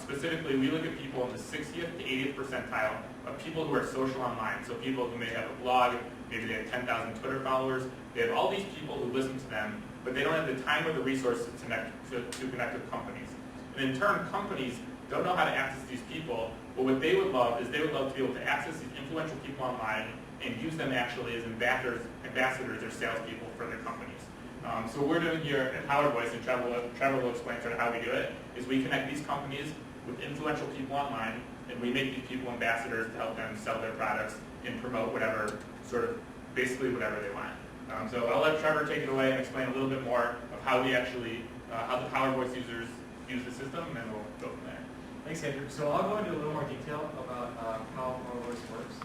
[SPEAKER 10] Specifically, we look at people in the 60th to 80th percentile of people who are social online. So people who may have a blog, maybe they have 10,000 Twitter followers. They have all these people who listen to them, but they don't have the time or the resources to connect with companies. And in turn, companies don't know how to access these people. But what they would love is they would love to be able to access these influential people online and use them actually as ambassadors or salespeople for their companies. So what we're doing here at PowerVoice, and Trevor will explain sort of how we do it, is we connect these companies with influential people online, and we make these people ambassadors to help them sell their products and promote basically whatever they want. So I'll let Trevor take it away and explain a little bit more of how we actually, how the PowerVoice users use the system, and then we'll go from there.
[SPEAKER 9] Thanks, Andrew. So I'll go into a little more detail about how PowerVoice works.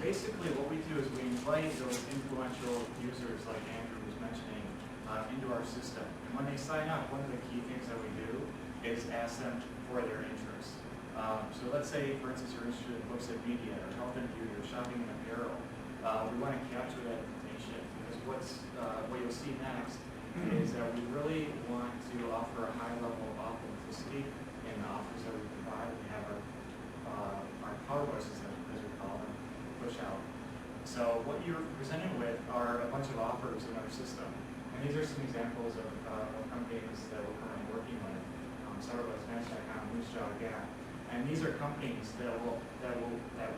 [SPEAKER 9] Basically, what we do is we invite those influential users, like Andrew was mentioning, into our system. And when they sign up, one of the key things that we do is ask them for their interests. So let's say, for instance, you're interested in books and media, or health and beauty, or shopping and apparel. We want to capture that information because what you'll see next is that we really want to offer a high level of authenticity in the offers that we provide. We have our power voices, as we call them, push out. So what you're presented with are a bunch of offers in our system. And these are some examples of companies that we're currently working with. Starbucks, Match.com, Moosejaw, Gap. And these are companies that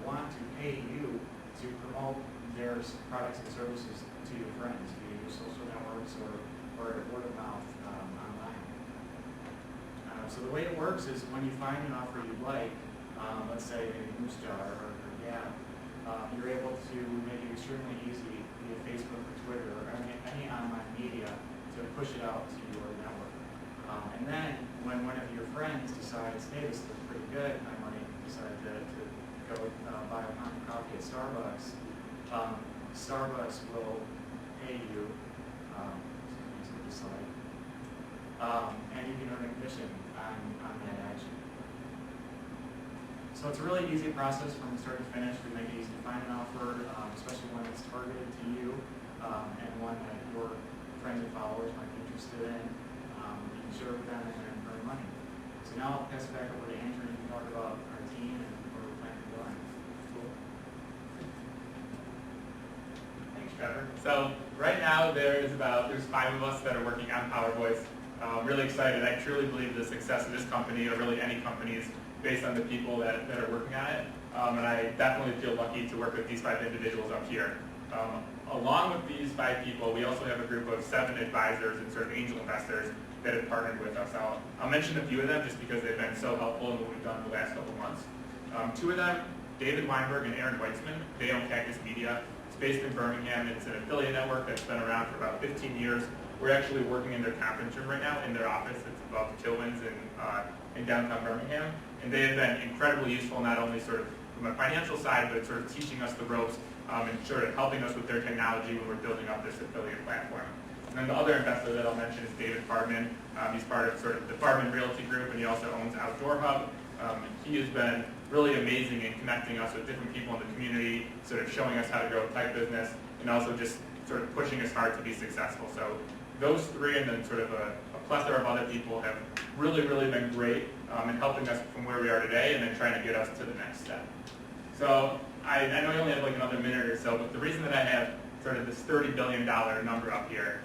[SPEAKER 9] want to pay you to promote their products and services to your friends via your social networks or word of mouth online. So the way it works is when you find an offer you like, let's say maybe Moosejaw or Gap, you're able to make it extremely easy via Facebook or Twitter or any online media to push it out to your network. And then when one of your friends decides, hey, this looks pretty good, I might decide to go buy a pound of coffee at Starbucks, Starbucks will pay you, and you can earn a commission on that action. So it's a really easy process from start to finish. We make it easy to find an offer, especially one that's targeted to you, and one that your friends and followers might be interested in. You can share with them and earn money. So now I'll pass it back over to Andrew, and you can talk about our team and where we're planning to go. Cool.
[SPEAKER 10] Thanks, Trevor. So right now there's 5 of us that are working on PowerVoice. I'm really excited. I truly believe the success of this company, or really any company, is based on the people that are working on it. And I definitely feel lucky to work with these 5 individuals up here. Along with these 5 people, we also have a group of 7 advisors and sort of angel investors that have partnered with us. I'll mention a few of them just because they've been so helpful in what we've done in the last couple months. 2 of them, David Weinberg and Aaron Weitzman, they own Cactus Media. It's based in Birmingham. It's an affiliate network that's been around for about 15 years. We're actually working in their conference room right now in their office. It's above the Tillmans in downtown Birmingham. And they have been incredibly useful, not only sort of from a financial side, but sort of teaching us the ropes and sort of helping us with their technology when we're building up this affiliate platform. And then the other investor that I'll mention is David Farbman. He's part of sort of the Farbman Realty Group, and he also owns Outdoor Hub. He has been really amazing in connecting us with different people in the community, sort of showing us how to grow a tech business, and also just sort of pushing us hard to be successful. So those 3 and then sort of a plethora of other people have really, really been great in helping us from where we are today and then trying to get us to the next step. So I know you only have like another minute or so, but the reason that I have sort of this $30 billion number up here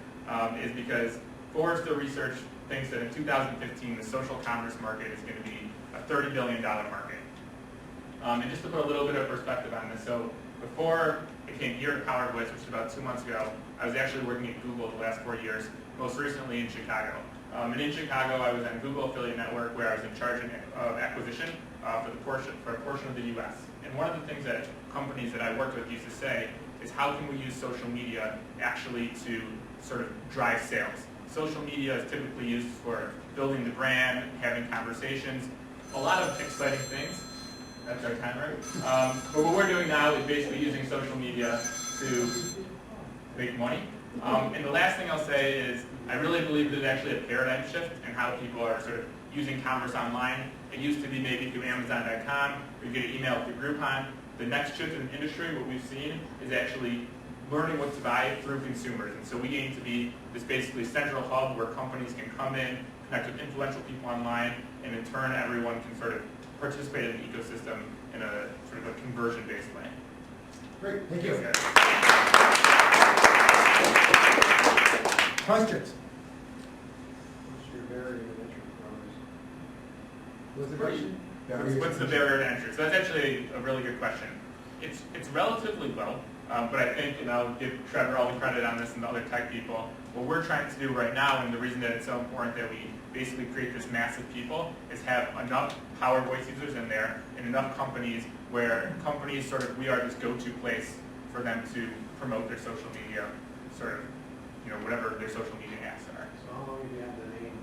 [SPEAKER 10] is because Forrester Research thinks that in 2015 the social commerce market is going to be a $30 billion market. And just to put a little bit of perspective on this, so before I came here to Power Voice, which was about 2 months ago, I was actually working at Google the last 4 years, most recently in Chicago. And in Chicago, I was on Google Affiliate Network, where I was in charge of acquisition for a portion of the U.S. And one of the things that companies that I worked with used to say is, how can we use social media actually to sort of drive sales? Social media is typically used for building the brand, having conversations, a lot of exciting things. That's our timer. But what we're doing now is basically using social media to make money. And the last thing I'll say is, I really believe there's actually a paradigm shift in how people are sort of using commerce online. It used to be maybe through Amazon.com, or you get an email through Groupon. The next shift in the industry, what we've seen, is actually learning what to buy through consumers. And so we aim to be this basically central hub where companies can come in, connect with influential people online, and in turn everyone can sort of participate in the ecosystem in a sort of a conversion-based way.
[SPEAKER 1] Great, thank you. Questions?
[SPEAKER 4] What's your barrier to entry
[SPEAKER 1] What's the question?
[SPEAKER 10] What's the barrier to entry? So that's actually a really good question. It's relatively low, but I think, and I'll give Trevor all the credit on this and the other tech people, what we're trying to do right now, and the reason that it's so important that we basically create this massive people, is have enough Power Voice users in there and enough companies where companies sort of, we are this go-to place for them to promote their social media, sort of, you know, whatever their social media apps are.
[SPEAKER 4] So how long have you had the name?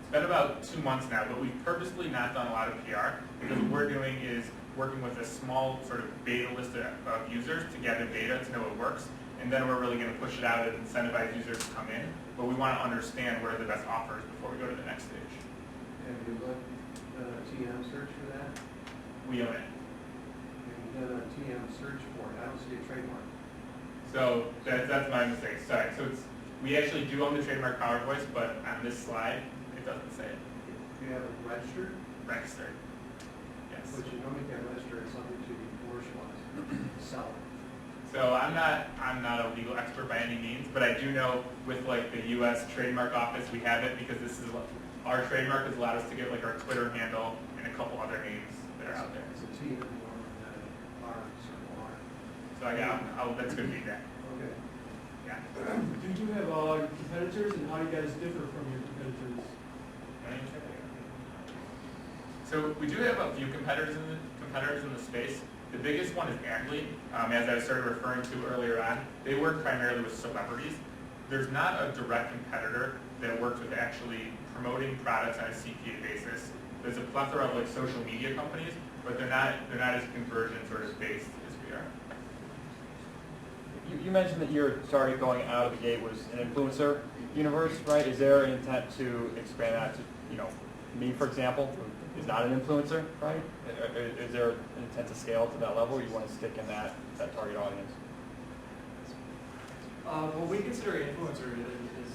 [SPEAKER 10] It's been about 2 months now, but we've purposely not done a lot of PR, because what we're doing is working with a small sort of beta list of users to gather data to know it works, and then we're really going to push it out and incentivize users to come in, but we want to understand what are the best offers before we go to the next stage.
[SPEAKER 4] Have you looked TM search for that?
[SPEAKER 10] We own it.
[SPEAKER 4] Have you done a TM search for it? I don't see a trademark.
[SPEAKER 10] So that's my mistake. Sorry. So we actually do own the trademark Power Voice, but on this slide, it doesn't say it.
[SPEAKER 4] You have it registered?
[SPEAKER 10] Registered. Yes.
[SPEAKER 4] But you normally can't register as something to be commercialized, sell it.
[SPEAKER 10] So I'm not a legal expert by any means, but I do know with like the U.S. Trademark Office, we have it because this is our trademark has allowed us to get like our Twitter handle and a couple other names that are out there.
[SPEAKER 4] It's a T and R, circle R.
[SPEAKER 10] So that's good feedback.
[SPEAKER 4] Okay.
[SPEAKER 10] Yeah.
[SPEAKER 14] Do you have competitors, and how do you guys differ from your competitors?
[SPEAKER 10] So we do have a few competitors in the space. The biggest one is Adley, as I started referring to earlier on. They work primarily with celebrities. There's not a direct competitor that works with actually promoting products on a CPA basis. There's a plethora of like social media companies, but they're not as conversion sort of based as we are.
[SPEAKER 15] You mentioned that your target going out of the gate was an influencer universe, right? Is there an intent to expand that to, me, for example, who is not an influencer, right? Is there an intent to scale to that level, or you want to stick in that target audience?
[SPEAKER 9] What we consider influencer is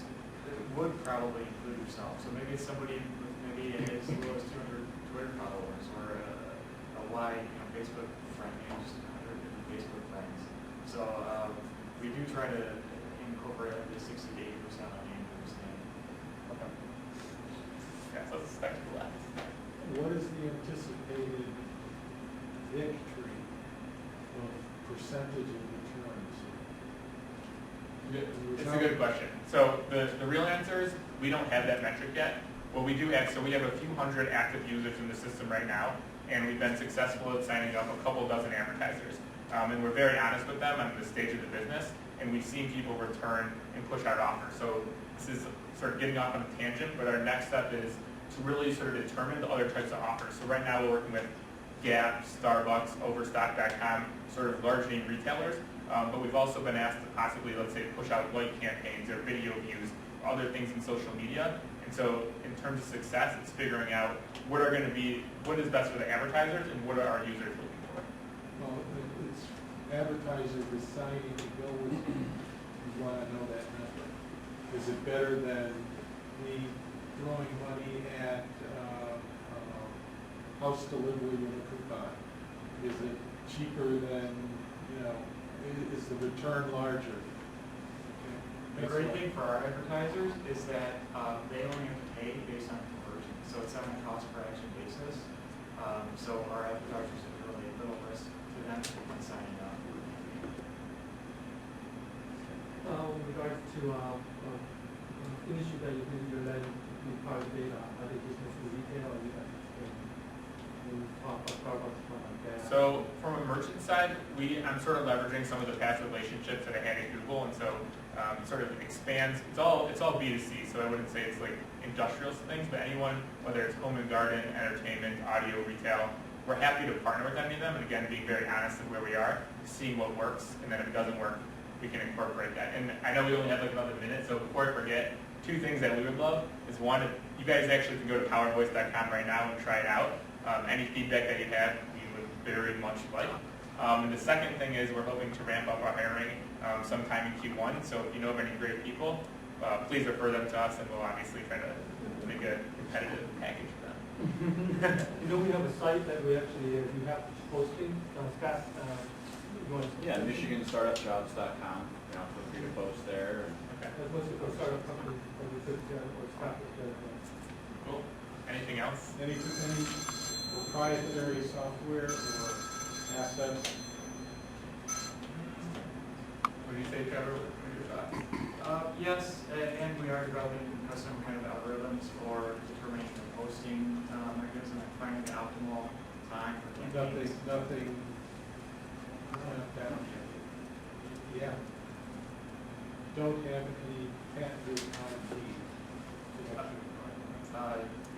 [SPEAKER 9] it would probably include yourself. So maybe it's somebody with maybe as low as 200 Twitter followers, or a wide Facebook friend, just 100 different Facebook friends. So we do try to incorporate like the 60 to 80% on the understanding.
[SPEAKER 10] Okay. Yeah, so it's stuck to the left.
[SPEAKER 3] What is the anticipated victory of percentage of returns?
[SPEAKER 10] It's a good question. So the real answer is we don't have that metric yet. What we do have, so we have a few hundred active users in the system right now, and we've been successful at signing up a couple dozen advertisers. And we're very honest with them on the stage of the business, and we've seen people return and push out offers. So this is sort of getting off on a tangent, but our next step is to really sort of determine the other types of offers. So right now we're working with Gap, Starbucks, Overstock.com, sort of large name retailers, but we've also been asked to possibly, let's say, push out like campaigns or video views, other things in social media. And so in terms of success, it's figuring out what is best for the advertisers and what are our users looking for.
[SPEAKER 3] Well, it's advertisers deciding to go with you. You want to know that number. Is it better than me throwing money at house delivery with a coupon? Is it cheaper than, is the return larger? Okay.
[SPEAKER 9] The great thing for our advertisers is that they only have to pay based on conversion. So it's on a cost per action basis. So our advertisers are really little risk to them in signing up.
[SPEAKER 2] With regards to industry that you're letting be part of data, are they business to retail or you guys talk about Starbucks, something like that?
[SPEAKER 10] So from a merchant side, I'm sort of leveraging some of the past relationships that I had at Google, and so sort of expands. It's all B2C, so I wouldn't say it's like industrial things, but anyone, whether it's home and garden, entertainment, audio, retail, we're happy to partner with any of them. And again, being very honest of where we are, seeing what works, and then if it doesn't work, we can incorporate that. And I know we only have like another minute, so before I forget, 2 things that we would love is one, if you guys actually can go to powervoice.com right now and try it out. Any feedback that you have, we would very much like. And the second thing is we're hoping to ramp up our hiring sometime in Q1. So if you know of any great people, please refer them to us, and we'll obviously try to make a competitive package for them.
[SPEAKER 2] You know, we have a site that we actually we have posting fast.
[SPEAKER 11] Yeah, MichiganStartupJobs.com. You know, feel free to post there.
[SPEAKER 10] Okay.
[SPEAKER 2] That's mostly for startup companies that we could or staff.
[SPEAKER 10] Cool. Anything else?
[SPEAKER 3] Any proprietary software or assets?
[SPEAKER 10] What do you say, Trevor? What are your thoughts?
[SPEAKER 9] Yes, and we are developing custom kind of algorithms for determining the posting mechanism and finding the optimal time for campaigns.
[SPEAKER 3] Nothing. Yeah. Don't have any patented IP.
[SPEAKER 9] The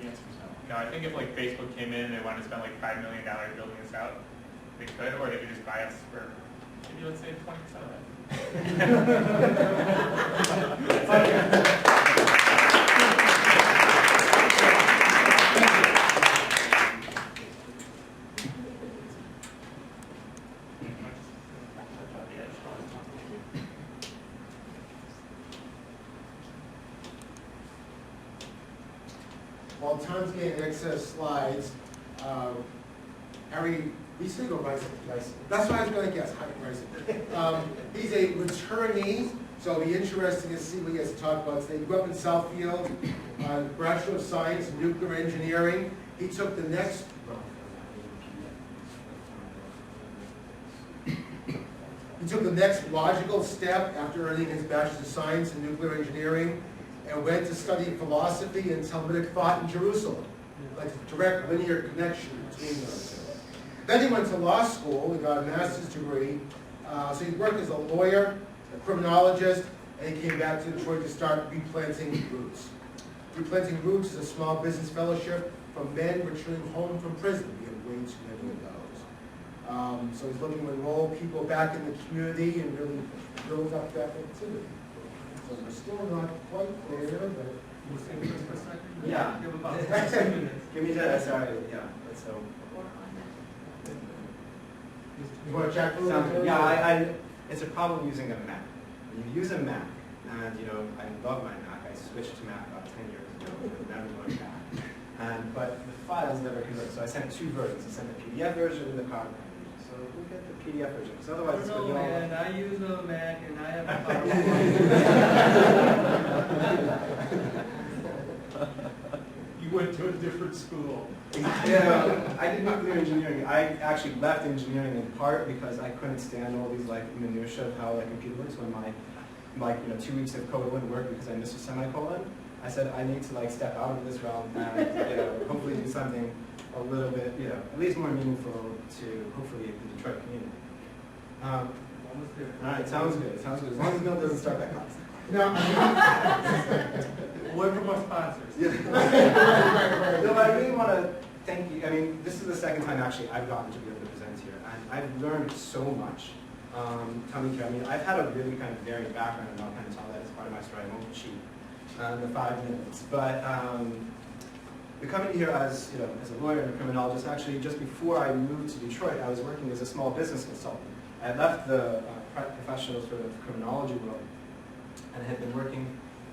[SPEAKER 9] answer is no.
[SPEAKER 10] No, I think if like Facebook came in and they wanted to spend like $5 million building this out, they could, or they could just buy us for maybe let's say 20% of it.
[SPEAKER 1] While Tom's getting excess slides, Harry Reisig or Reisig? That's what I was going to guess, Harry Reisig. He's a returnee, so it'll be interesting to see what he has to talk about today. He grew up in Southfield, Bachelor of Science in Nuclear Engineering. He took the next logical step after earning his Bachelor of Science in Nuclear Engineering and went to study philosophy and Talmudic thought in Jerusalem, like a direct linear connection between those two. Then he went to law school and got a master's degree. So he worked as a lawyer, a criminologist, and he came back to Detroit to start Replanting Roots. Replanting Roots is a small business fellowship for men returning home from prison. We have way too many of those. So he's looking to enroll people back in the community and really build up that activity. So we're still not quite there, but
[SPEAKER 2] You say this for a second?
[SPEAKER 13] Yeah.
[SPEAKER 2] Give about 2 minutes.
[SPEAKER 13] Give me that, sorry, yeah, let's hope.
[SPEAKER 1] you want to check for
[SPEAKER 13] Yeah, it's a problem using a Mac. When you use a Mac, and you know, I love my Mac. I switched to Mac about 10 years ago, and never went back. But the files never convert, so I sent 2 versions. I sent the PDF version and the PowerPoint version. So we'll get the PDF version, because otherwise it's going to be all...
[SPEAKER 2] man, I use a Mac and I have a PowerPoint.
[SPEAKER 3] You went to a different school.
[SPEAKER 13] Yeah, I did nuclear engineering. I actually left engineering in part because I couldn't stand all these like minutiae of how like a computer works. When my 2 weeks of code wouldn't work because I missed a semicolon, I said I need to like step out of this realm and hopefully do something a little bit at least more meaningful to hopefully the Detroit community. All right, sounds good. Sounds good. As long as Bill doesn't start that class.
[SPEAKER 1] No,
[SPEAKER 2] One from our sponsors.
[SPEAKER 13] No, I really want to thank you. I mean, this is the second time actually I've gotten to be able to present here, and I've learned so much coming here. I mean, I've had a really kind of varied background, and I'll kind of tell that as part of my story. I won't cheat the 5 minutes, but coming here as as a lawyer and a criminologist. Actually, just before I moved to Detroit, I was working as a small business consultant. I left the professional sort of criminology world, and I had been working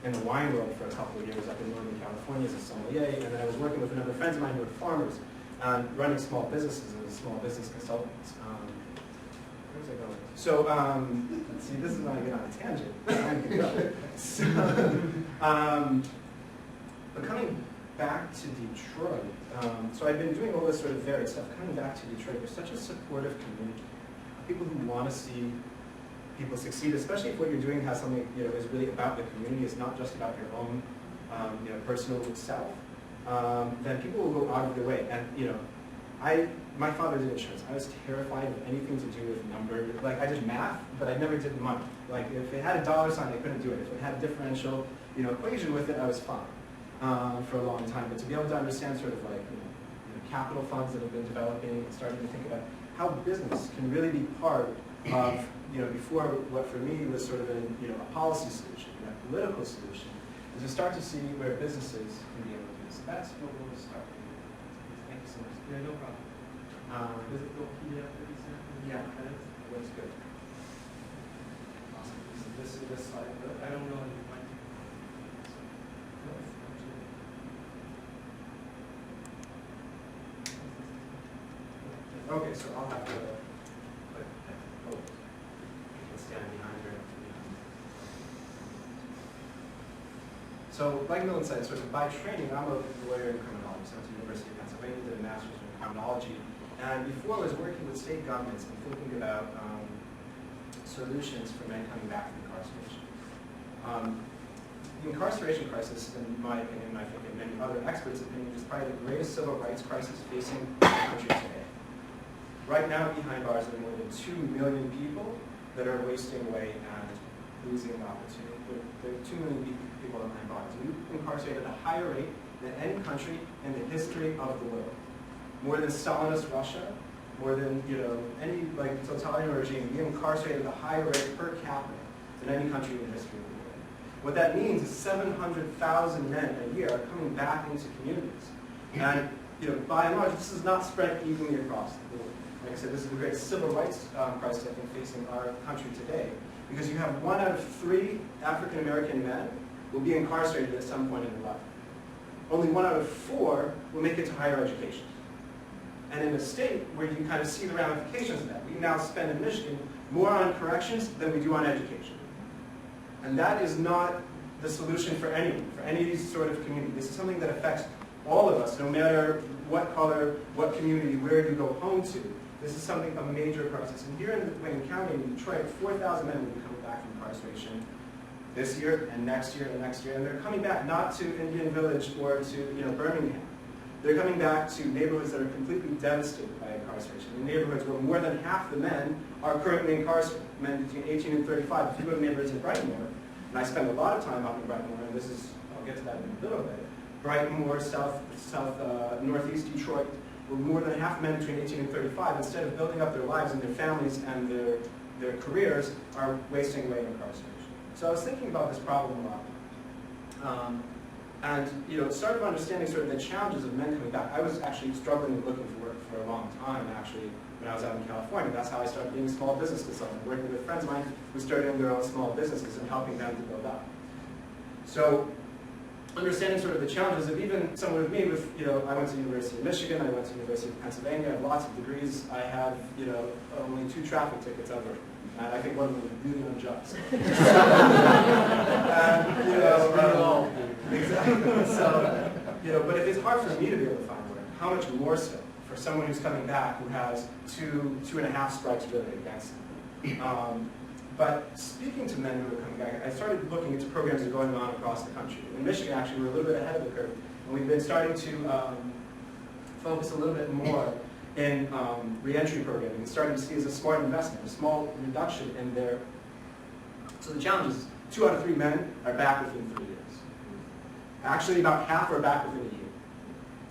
[SPEAKER 13] in the wine world for a couple of years up in Northern California as a sommelier, and then I was working with a number of friends of mine who were farmers, running small businesses as a small business consultant. Where was I going? So, let's see, this is when I get on a tangent. So, but coming back to Detroit,
[SPEAKER 16] So I've been doing all this sort of varied stuff. Coming back to Detroit, there's such a supportive community. People who want to see people succeed, especially if what you're doing has something, is really about the community. It's not just about your own, personal self. Then people will go out of their way. And my father did insurance. I was terrified of anything to do with numbers. Like I did math, but I never did money. Like if it had a dollar sign, I couldn't do it. If it had a differential, equation with it, I was fine for a long time. But to be able to understand sort of like capital funds that have been developing and starting to think about how business can really be part of, before what for me was sort of a policy solution, a political solution, is to start to see where businesses can be able to do this. That's what we'll start with. Thank you so much.
[SPEAKER 14] Yeah, no problem.
[SPEAKER 16] Does it go PDF that you sent?
[SPEAKER 14] Yeah.
[SPEAKER 16] That's good. Awesome. This slide,
[SPEAKER 14] I don't know if you might.
[SPEAKER 16] Okay, so I'll have to stand behind her. So, like Milton said, sort of by training, I'm a lawyer in criminology. So I went to the University of Pennsylvania, did a master's in criminology. And before I was working with state governments and thinking about solutions for men coming back from incarceration. The incarceration crisis, in my opinion, and I think in many other experts' opinions, is probably the greatest civil rights crisis facing the country today. Right now, behind bars, there are more than 2 million people that are wasting away and losing opportunity. There are 2 million people behind bars. We incarcerate at a higher rate than any country in the history of the world. More than Stalinist Russia, more than any totalitarian regime. We incarcerate at a higher rate per capita than any country in the history of the world. What that means is 700,000 men a year are coming back into communities. And by and large, this is not spread evenly across the board. Like I said, this is the greatest civil rights crisis I think facing our country today, because you have 1 out of 3 African American men will be incarcerated at some point in their life. Only 1 out of 4 will make it to higher education. And in a state where you can kind of see the ramifications of that, we now spend in Michigan more on corrections than we do on education. And that is not the solution for anyone, for any sort of community. This is something that affects all of us, no matter what color, what community, where you go home to. This is something, a major crisis. And here in Wayne County, in Detroit, 4,000 men will be coming back from incarceration this year and next year and next year. And they're coming back not to Indian Village or to Birmingham. They're coming back to neighborhoods that are completely devastated by incarceration. In neighborhoods where more than half the men are currently incarcerated, men between 18 and 35. If you go to neighborhoods in Brightmoor, and I spend a lot of time out in Brightmoor, and this is, I'll get to that in a little bit, Brightmoor, northeast Detroit, where more than half men between 18 and 35, instead of building up their lives and their families and their careers, are wasting away in incarceration. So I was thinking about this problem a lot. And started understanding sort of the challenges of men coming back. I was actually struggling with looking for work for a long time, actually, when I was out in California. That's how I started being a small business consultant, working with friends of mine who started their own small businesses and helping them to build up. So understanding sort of the challenges of even someone with me with, I went to the University of Michigan, I went to the University of Pennsylvania, I have lots of degrees. I have, only 2 traffic tickets ever. And I think one of them is really unjust. Exactly. So, but if it's hard for me to be able to find work, how much more so for someone who's coming back who has 2.5 strikes really against them. But speaking to men who are coming back, I started looking into programs that are going on across the country. In Michigan, actually, we're a little bit ahead of the curve. And we've been starting to focus a little bit more in reentry programming and starting to see as a smart investment, a small reduction in their... So the challenge is 2 out of 3 men are back within 3 years. Actually, about half are back within a year.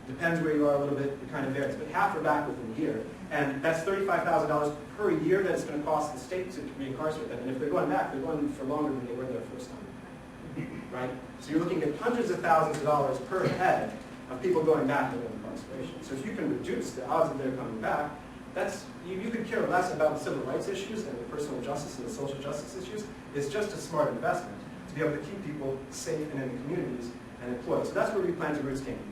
[SPEAKER 16] Depends where you are a little bit, it kind of varies, but half are back within a year. And that's $35,000 per year that it's going to cost the state to reincarcerate them. And if they're going back, they're going for longer than they were there first time. Right? So you're looking at hundreds of thousands of dollars per head of people going back into incarceration. So if you can reduce the odds of their coming back, that's, you could care less about the civil rights issues and the personal justice and the social justice issues. It's just a smart investment to be able to keep people safe and in the communities and employed. So that's where Replanting Roots came from.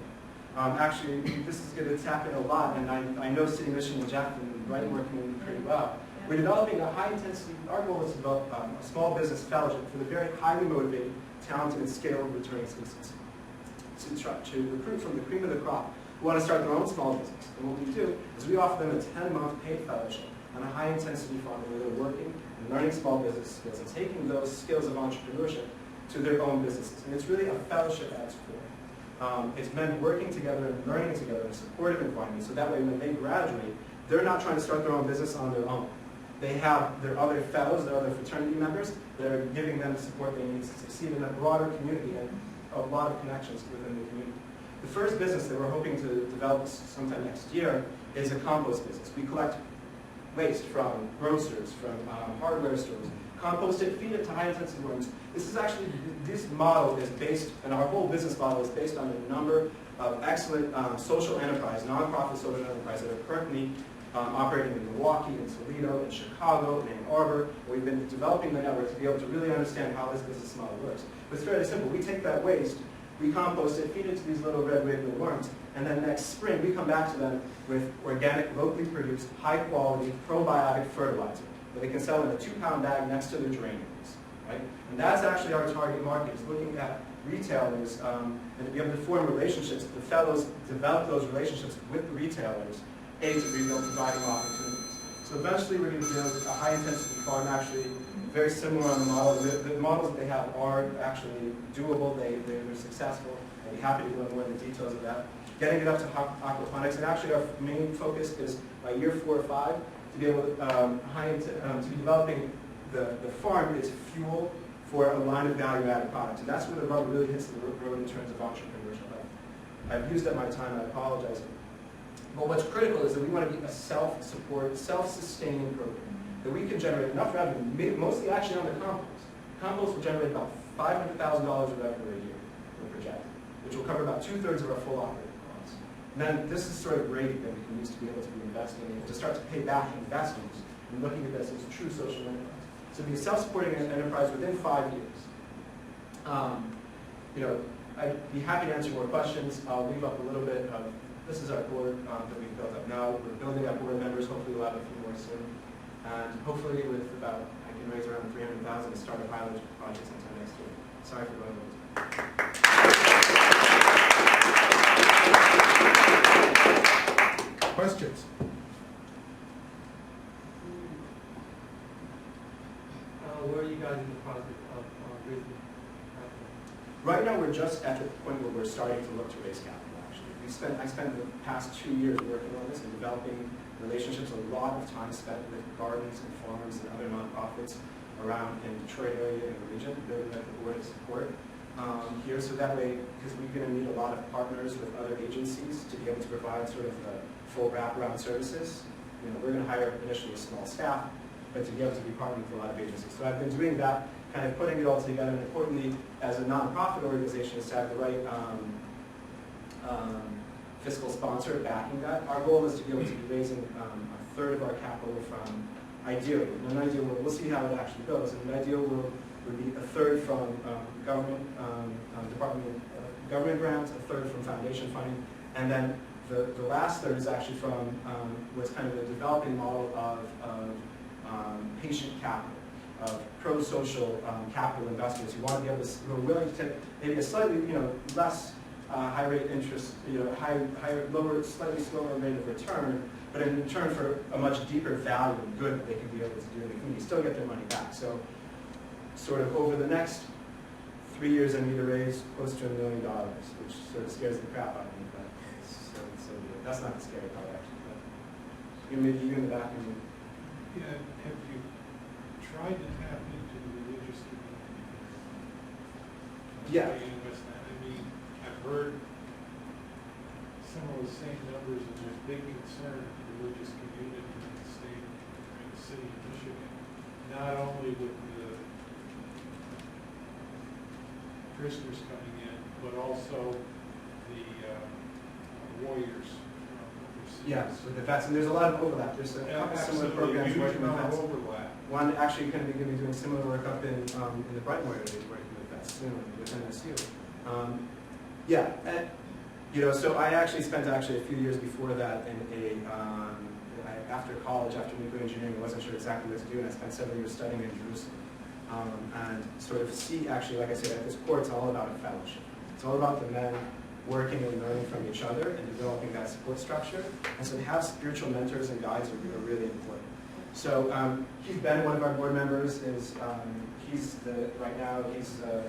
[SPEAKER 16] Actually, this is going to tap in a lot, and I know City Mission and Jeff and Writing work community pretty well. We're developing a high-intensity, our goal is to develop a small business fellowship for the very highly motivated, talented, and scalable returning citizens. To recruit from the cream of the crop who want to start their own small business. And what we do is we offer them a 10-month paid fellowship on a high-intensity farm where they're working and learning small business skills and taking those skills of entrepreneurship to their own businesses. And it's really a fellowship at its core. It's men working together and learning together in a supportive environment, so that way when they graduate, they're not trying to start their own business on their own. They have their other fellows, their other fraternity members that are giving them the support they need to succeed in a broader community and a lot of connections within the community. The first business that we're hoping to develop sometime next year is a compost business. We collect waste from grocers, from hardware stores, compost it, feed it to high-intensity worms. This model is based, and our whole business model is based on a number of excellent social enterprise, nonprofit social enterprise that are currently operating in Milwaukee, in Toledo, in Chicago, in Ann Arbor. We've been developing the network to be able to really understand how this business model works. But it's fairly simple. We take that waste, we compost it, feed it to these little red wriggling worms, and then next spring we come back to them with organic, locally produced, high-quality, probiotic fertilizer that they can sell in a 2-pound bag next to their geraniums. Right? And that's actually our target market, is looking at retailers and to be able to form relationships. The fellows develop those relationships with the retailers, to be able to providing opportunities. So eventually we're going to build a high-intensity farm, actually very similar on the model. The models that they have are actually doable. They're successful. I'd be happy to go into more of the details of that. Getting it up to aquaponics, and actually our main focus is by year 4 or 5 to be able to be developing the farm is fuel for a line of value-added products. And that's where the rubber really hits the road in terms of entrepreneurship. I've used up my time, I apologize. But what's critical is that we want to be a self-support, self-sustaining program, that we can generate enough revenue, mostly actually on the compost. Compost will generate about $500,000 of revenue a year, we're projecting, which will cover about 2/3 of our full operating costs. And then this is sort of gravy that we can use to be able to be investing in, to start to pay back investors and looking at this as a true social enterprise. So be a self-supporting enterprise within 5 years. I'd be happy to answer more questions. I'll leave up a little bit of, this is our board that we've built up now. We're building up board members. Hopefully we'll have a few more soon. And hopefully with about, I can raise around $300,000 to start a pilot project sometime next year. Sorry for going over time.
[SPEAKER 1] Questions?
[SPEAKER 2] Where are you guys in the process of raising capital?
[SPEAKER 16] Right now we're just at the point where we're starting to look to raise capital, actually. I spent the past 2 years working on this and developing relationships, a lot of time spent with gardens and farms and other nonprofits around in the Detroit area and the region, building up the board of support here. So that way, because we're going to need a lot of partners with other agencies to be able to provide sort of the full wraparound services. We're going to hire initially a small staff, but to be able to be partnering with a lot of agencies. So I've been doing that, kind of putting it all together, and importantly, as a nonprofit organization, is to have the right fiscal sponsor backing that. Our goal is to be able to be raising 1/3 of our capital from, ideally, in an ideal world, we'll see how it actually goes. In an ideal world, would be 1/3 from government, Department of Government grants, 1/3 from foundation funding, and then the last third is actually from what's kind of a developing model of patient capital, of pro-social capital investors who want to be able to, who are willing to take maybe a slightly, less high rate interest, lower, slightly slower rate of return, but in return for a much deeper value and good that they can be able to do in the community, still get their money back. So, sort of over the next 3 years, I need to raise close to $1 million, which sort of scares the crap out of me, but that's not the scary part actually. But maybe you in the back.
[SPEAKER 3] Yeah, have you tried to tap into the religious community?
[SPEAKER 16] Yeah.
[SPEAKER 3] I mean, I've heard some of the same numbers, and there's big concern in the religious community in the state, in the city of Michigan, not only with the prisoners coming in, but also the warriors.
[SPEAKER 16] Yes, with the vets, and there's a lot of overlap. There's a couple similar programs working with vets. One actually going to be doing similar work up in the Brightmoor area, working with vets soon with MSU. So I actually spent a few years before that in after college, after nuclear engineering, I wasn't sure exactly what to do, and I spent 7 years studying in Jerusalem. And sort of see, actually, like I said, at this core, it's all about a fellowship. It's all about the men working and learning from each other and developing that support structure. And so to have spiritual mentors and guides are really important. So Keith Ben, one of our board members, is right now he's the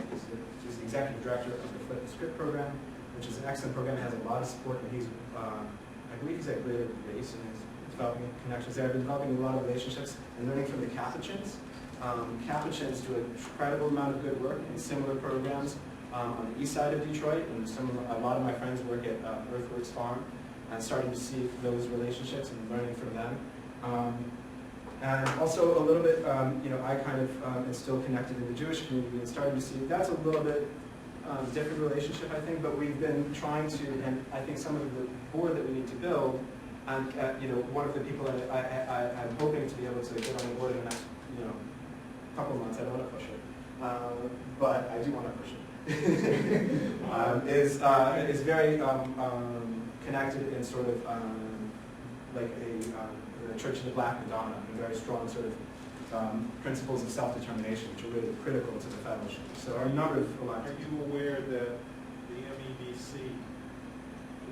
[SPEAKER 16] executive director of the Flip the Script program, which is an excellent program. It has a lot of support, and he's I believe he's at Greater Base and is developing connections there. I've been developing a lot of relationships and learning from the Capuchins. Capuchins do an incredible amount of good work in similar programs on the east side of Detroit, and a lot of my friends work at Earthworks Farm, and starting to see those relationships and learning from them. And also a little bit, I kind of am still connected in the Jewish community and starting to see that's a little bit different relationship, I think, but we've been trying to, and I think some of the board that we need to build, and one of the people that I'm hoping to be able to get on the board in the next, couple of months. I don't want to push it, but I do want to push it. Is very connected in sort of like the Church of the Black Madonna, and very strong sort of principles of self-determination, which are really critical to the fellowship. So our number of
[SPEAKER 3] Are you aware that the MEDC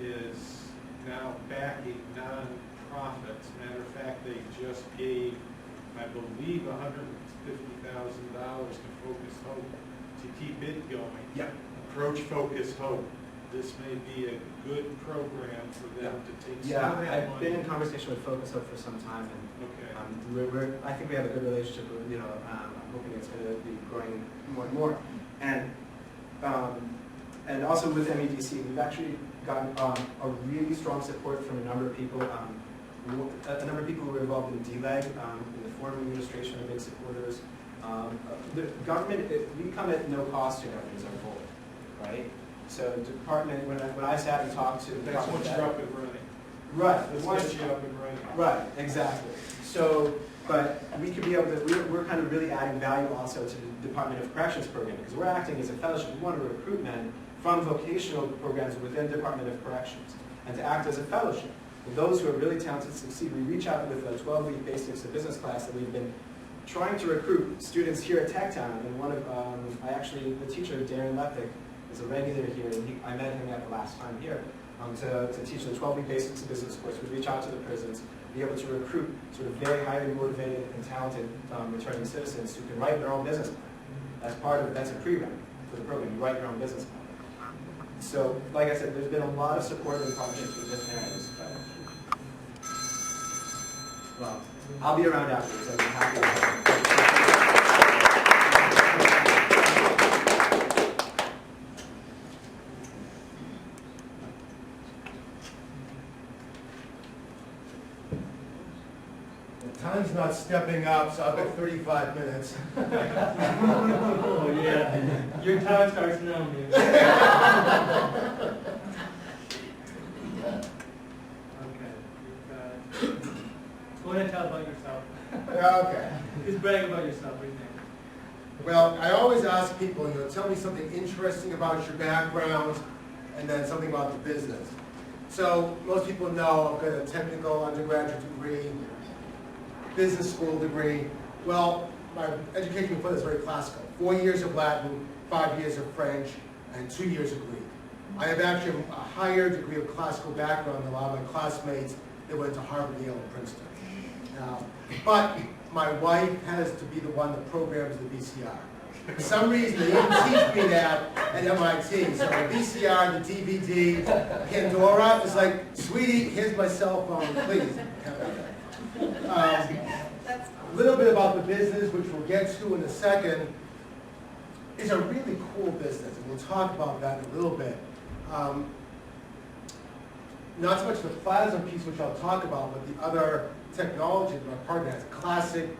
[SPEAKER 3] is now backing non-profits? Matter of fact, they just gave, I believe, $150,000 to Focus Hope to keep it going.
[SPEAKER 16] Yep.
[SPEAKER 3] Approach Focus Hope. This may be a good program for them to take some of that
[SPEAKER 16] I've
[SPEAKER 3] money.
[SPEAKER 16] been in conversation with Focus Hope for some time, and
[SPEAKER 3] Okay.
[SPEAKER 16] I think we have a good relationship. I'm hoping it's going to be growing more and more. And also with MEDC, we've actually gotten a really strong support from a number of people. A number of people who were involved in DLEG, in the former administration, are big supporters. The government, we come at no cost to government as our goal, right? So the department, when I sat and talked to the
[SPEAKER 3] That's
[SPEAKER 16] department,
[SPEAKER 3] once you're up and running.
[SPEAKER 16] right?
[SPEAKER 3] Let's get you up and running.
[SPEAKER 16] Right, exactly. So, but we could be able to, we're kind of really adding value also to the Department of Corrections program, because we're acting as a fellowship. We want to recruit men from vocational programs within the Department of Corrections, and to act as a fellowship. And those who are really talented to succeed, we reach out with a 12-week basics of business class that we've been trying to recruit students here at Techtown. And one of, the teacher, Darren Lepik, is a regular here, and I met him at the last time here to teach the 12-week basics of business course. We reach out to the prisons, be able to recruit sort of very highly motivated and talented returning citizens who can write their own business plan. That's a prereq for the program. You write your own business plan. So, like I said, there's been a lot of support and partnerships with different areas. Well, I'll be around afterwards. I'd be happy to
[SPEAKER 1] Time's not stepping up, so I've got 35 minutes.
[SPEAKER 14] Oh, yeah. Your time starts now, man. Okay. Go ahead and tell about yourself.
[SPEAKER 1] Okay.
[SPEAKER 14] Just brag about yourself. What do you think?
[SPEAKER 1] Well, I always ask people, tell me something interesting about your background, and then something about the business. So most people know I've got a technical undergraduate degree, business school degree. Well, my education before that is very classical. 4 years of Latin, 5 years of French, and 2 years of Greek. I have actually a higher degree of classical background than a lot of my classmates that went to Harvard, Yale, and Princeton. But my wife has to be the one that programs the VCR. For some reason, they didn't teach me that at MIT. So the VCR, the DVD, Pandora is like, sweetie, here's my cell phone, please. A little bit about the business, which we'll get to in a second. It's a really cool business, and we'll talk about that in a little bit. Not so much the plasma piece, which I'll talk about, but the other technology that our partner has, classic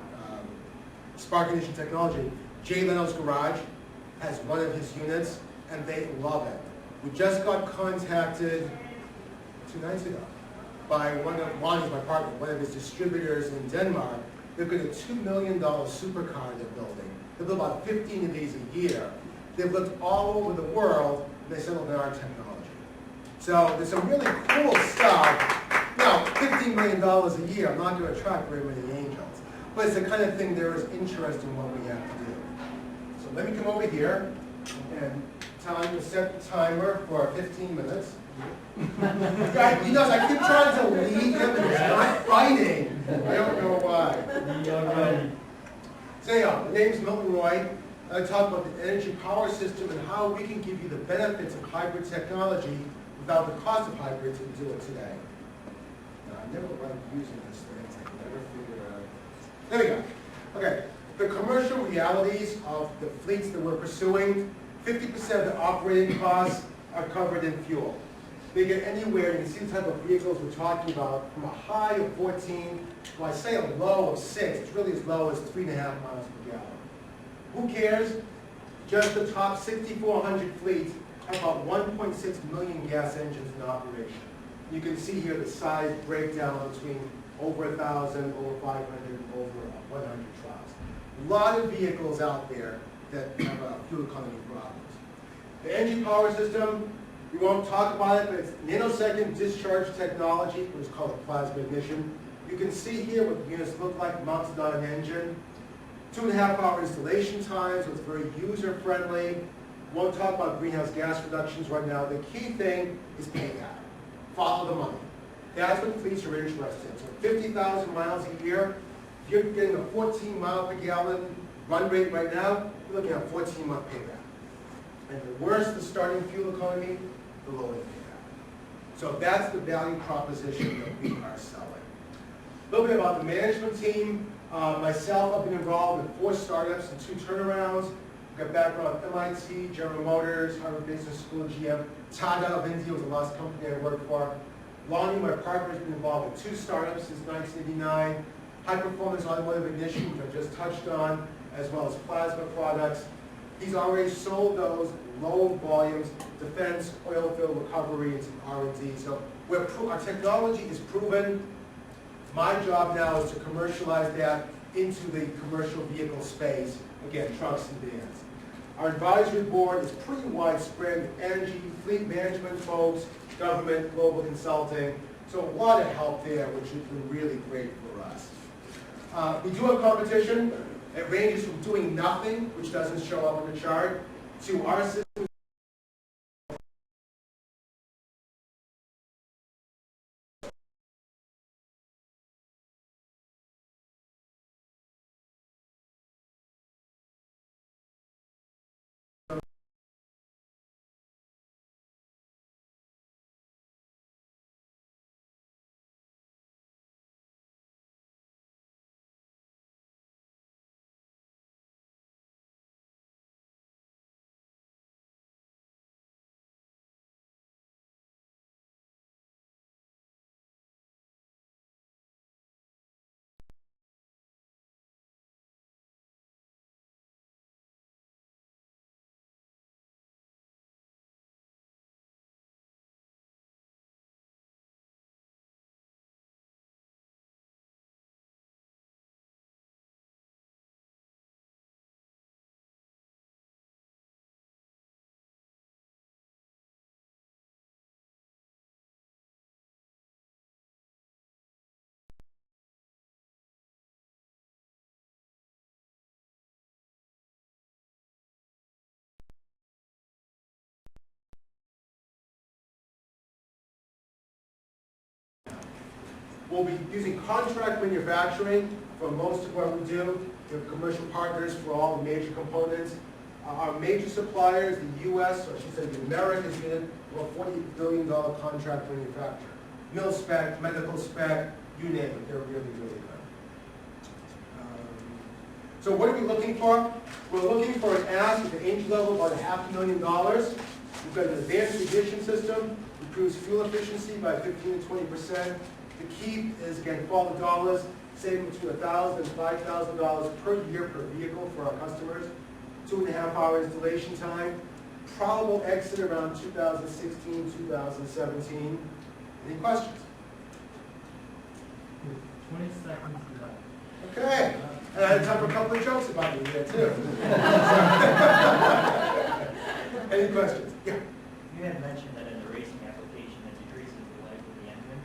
[SPEAKER 1] spark ignition technology. Jay Leno's Garage has one of his units, and they love it. We just got contacted 2 nights ago by Lonnie's my partner, one of his distributors in Denmark. They've got a $2 million supercar they're building. They build about 15 of these a year. They've looked all over the world, and they settled on our technology. So there's some really cool stuff. Now, $15 million a year, I'm not going to attract very many angels. But it's the kind of thing there is interest in what we have to do. So let me come over here and time to set the timer for 15 minutes. Guy, he does, I keep trying to lead him and he's not fighting. I don't know why. So anyhow, the name's Milton Roye. I talk about the energy power system and how we can give you the benefits of hybrid technology without the cost of hybrids and do it today. Now, I never like using this thing, I can never figure it out. There we go. Okay, the commercial realities of the fleets that we're pursuing, 50% of the operating costs are covered in fuel. They get anywhere, you can see the type of vehicles we're talking about, from a high of 14 to I say a low of 6. It's really as low as 3.5 miles per gallon. Who cares? Just the top 6,400 fleets have about 1.6 million gas engines in operation. You can see here the size breakdown between over 1,000, over 500, over 100 trucks. A lot of vehicles out there that have fuel economy problems. The energy power system, we won't talk about it, but it's nanosecond discharge technology, which is called a plasma ignition. You can see here what the units look like mounted on an engine. 2.5-hour installation time, so it's very user-friendly. Won't talk about greenhouse gas reductions right now. The key thing is payback. Follow the money. That's what fleets are interested in. So 50,000 miles a year, if you're getting a 14 mile per gallon run rate right now, you're looking at a 14-month payback. And the worse the starting fuel economy, the lower the payback. So that's the value proposition that we are selling. A little bit about the management team. Myself, I've been involved in 4 startups and 2 turnarounds. I've got background at MIT, General Motors, Harvard Business School, GM. Tran out of India was the last company I worked for. Lonnie, my partner, has been involved in 2 startups since 1989. High performance automotive ignition, which I just touched on, as well as plasma products. He's already sold those low volumes, defense, oil field recovery, and some R&D. So our technology is proven. My job now is to commercialize that into the commercial vehicle space, again, trucks and vans. Our advisory board is pretty widespread, energy, fleet management folks, government, global consulting. So a lot of help there, which has been really great for us. We do have competition. It ranges from doing nothing, which doesn't show up on the chart, to our system. We'll be using contract manufacturing for most of what we do. We have commercial partners for all the major components. Our major suppliers, the U.S., or I should say the Americas unit, we're a $40 billion contract manufacturer. Mil spec, medical spec, you name it, they're really, really good. So what are we looking for? We're looking for an ask at the entry level about $500,000. We've got an advanced ignition system, improves fuel efficiency by 15 to 20%. The key is, again, follow the dollars, saving between $1,000 and $5,000 per year per vehicle for our customers. 2.5-hour installation time. Probable exit around 2016, 2017. Any questions?
[SPEAKER 8] 20 seconds left.
[SPEAKER 1] Okay. And I had time for a couple of jokes about me there, too. Any questions? Yeah.
[SPEAKER 8] You had mentioned that in the racing application it decreases the life of the engine.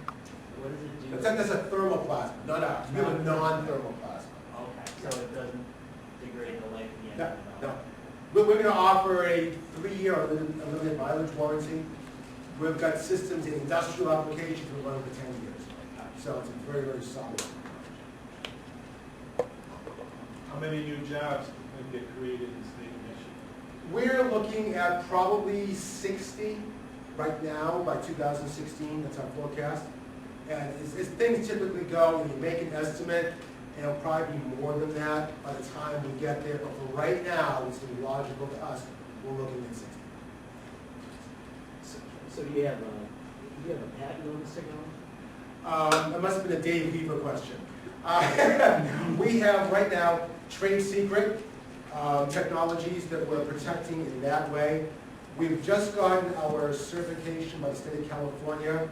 [SPEAKER 8] What does it do?
[SPEAKER 1] That's a thermoplasma, not ours. We have a non-thermoplasma.
[SPEAKER 8] Okay, so it doesn't degrade the life of the engine
[SPEAKER 1] No,
[SPEAKER 8] at all?
[SPEAKER 1] no. We're going to offer a 3-year unlimited mileage warranty. We've got systems in industrial applications we're running for 10 years. So it's a very, very solid.
[SPEAKER 3] How many new jobs can get created in the state of Michigan?
[SPEAKER 1] We're looking at probably 60 right now by 2016. That's our forecast. And as things typically go, when you make an estimate, it'll probably be more than that by the time we get there. But for right now, it's going to be logical to us. We're looking at 60.
[SPEAKER 7] So do you have a patent on this technology?
[SPEAKER 1] That must have been a Dave Weaver question. We have right now trade secret technologies that we're protecting in that way. We've just gotten our certification by the state of California,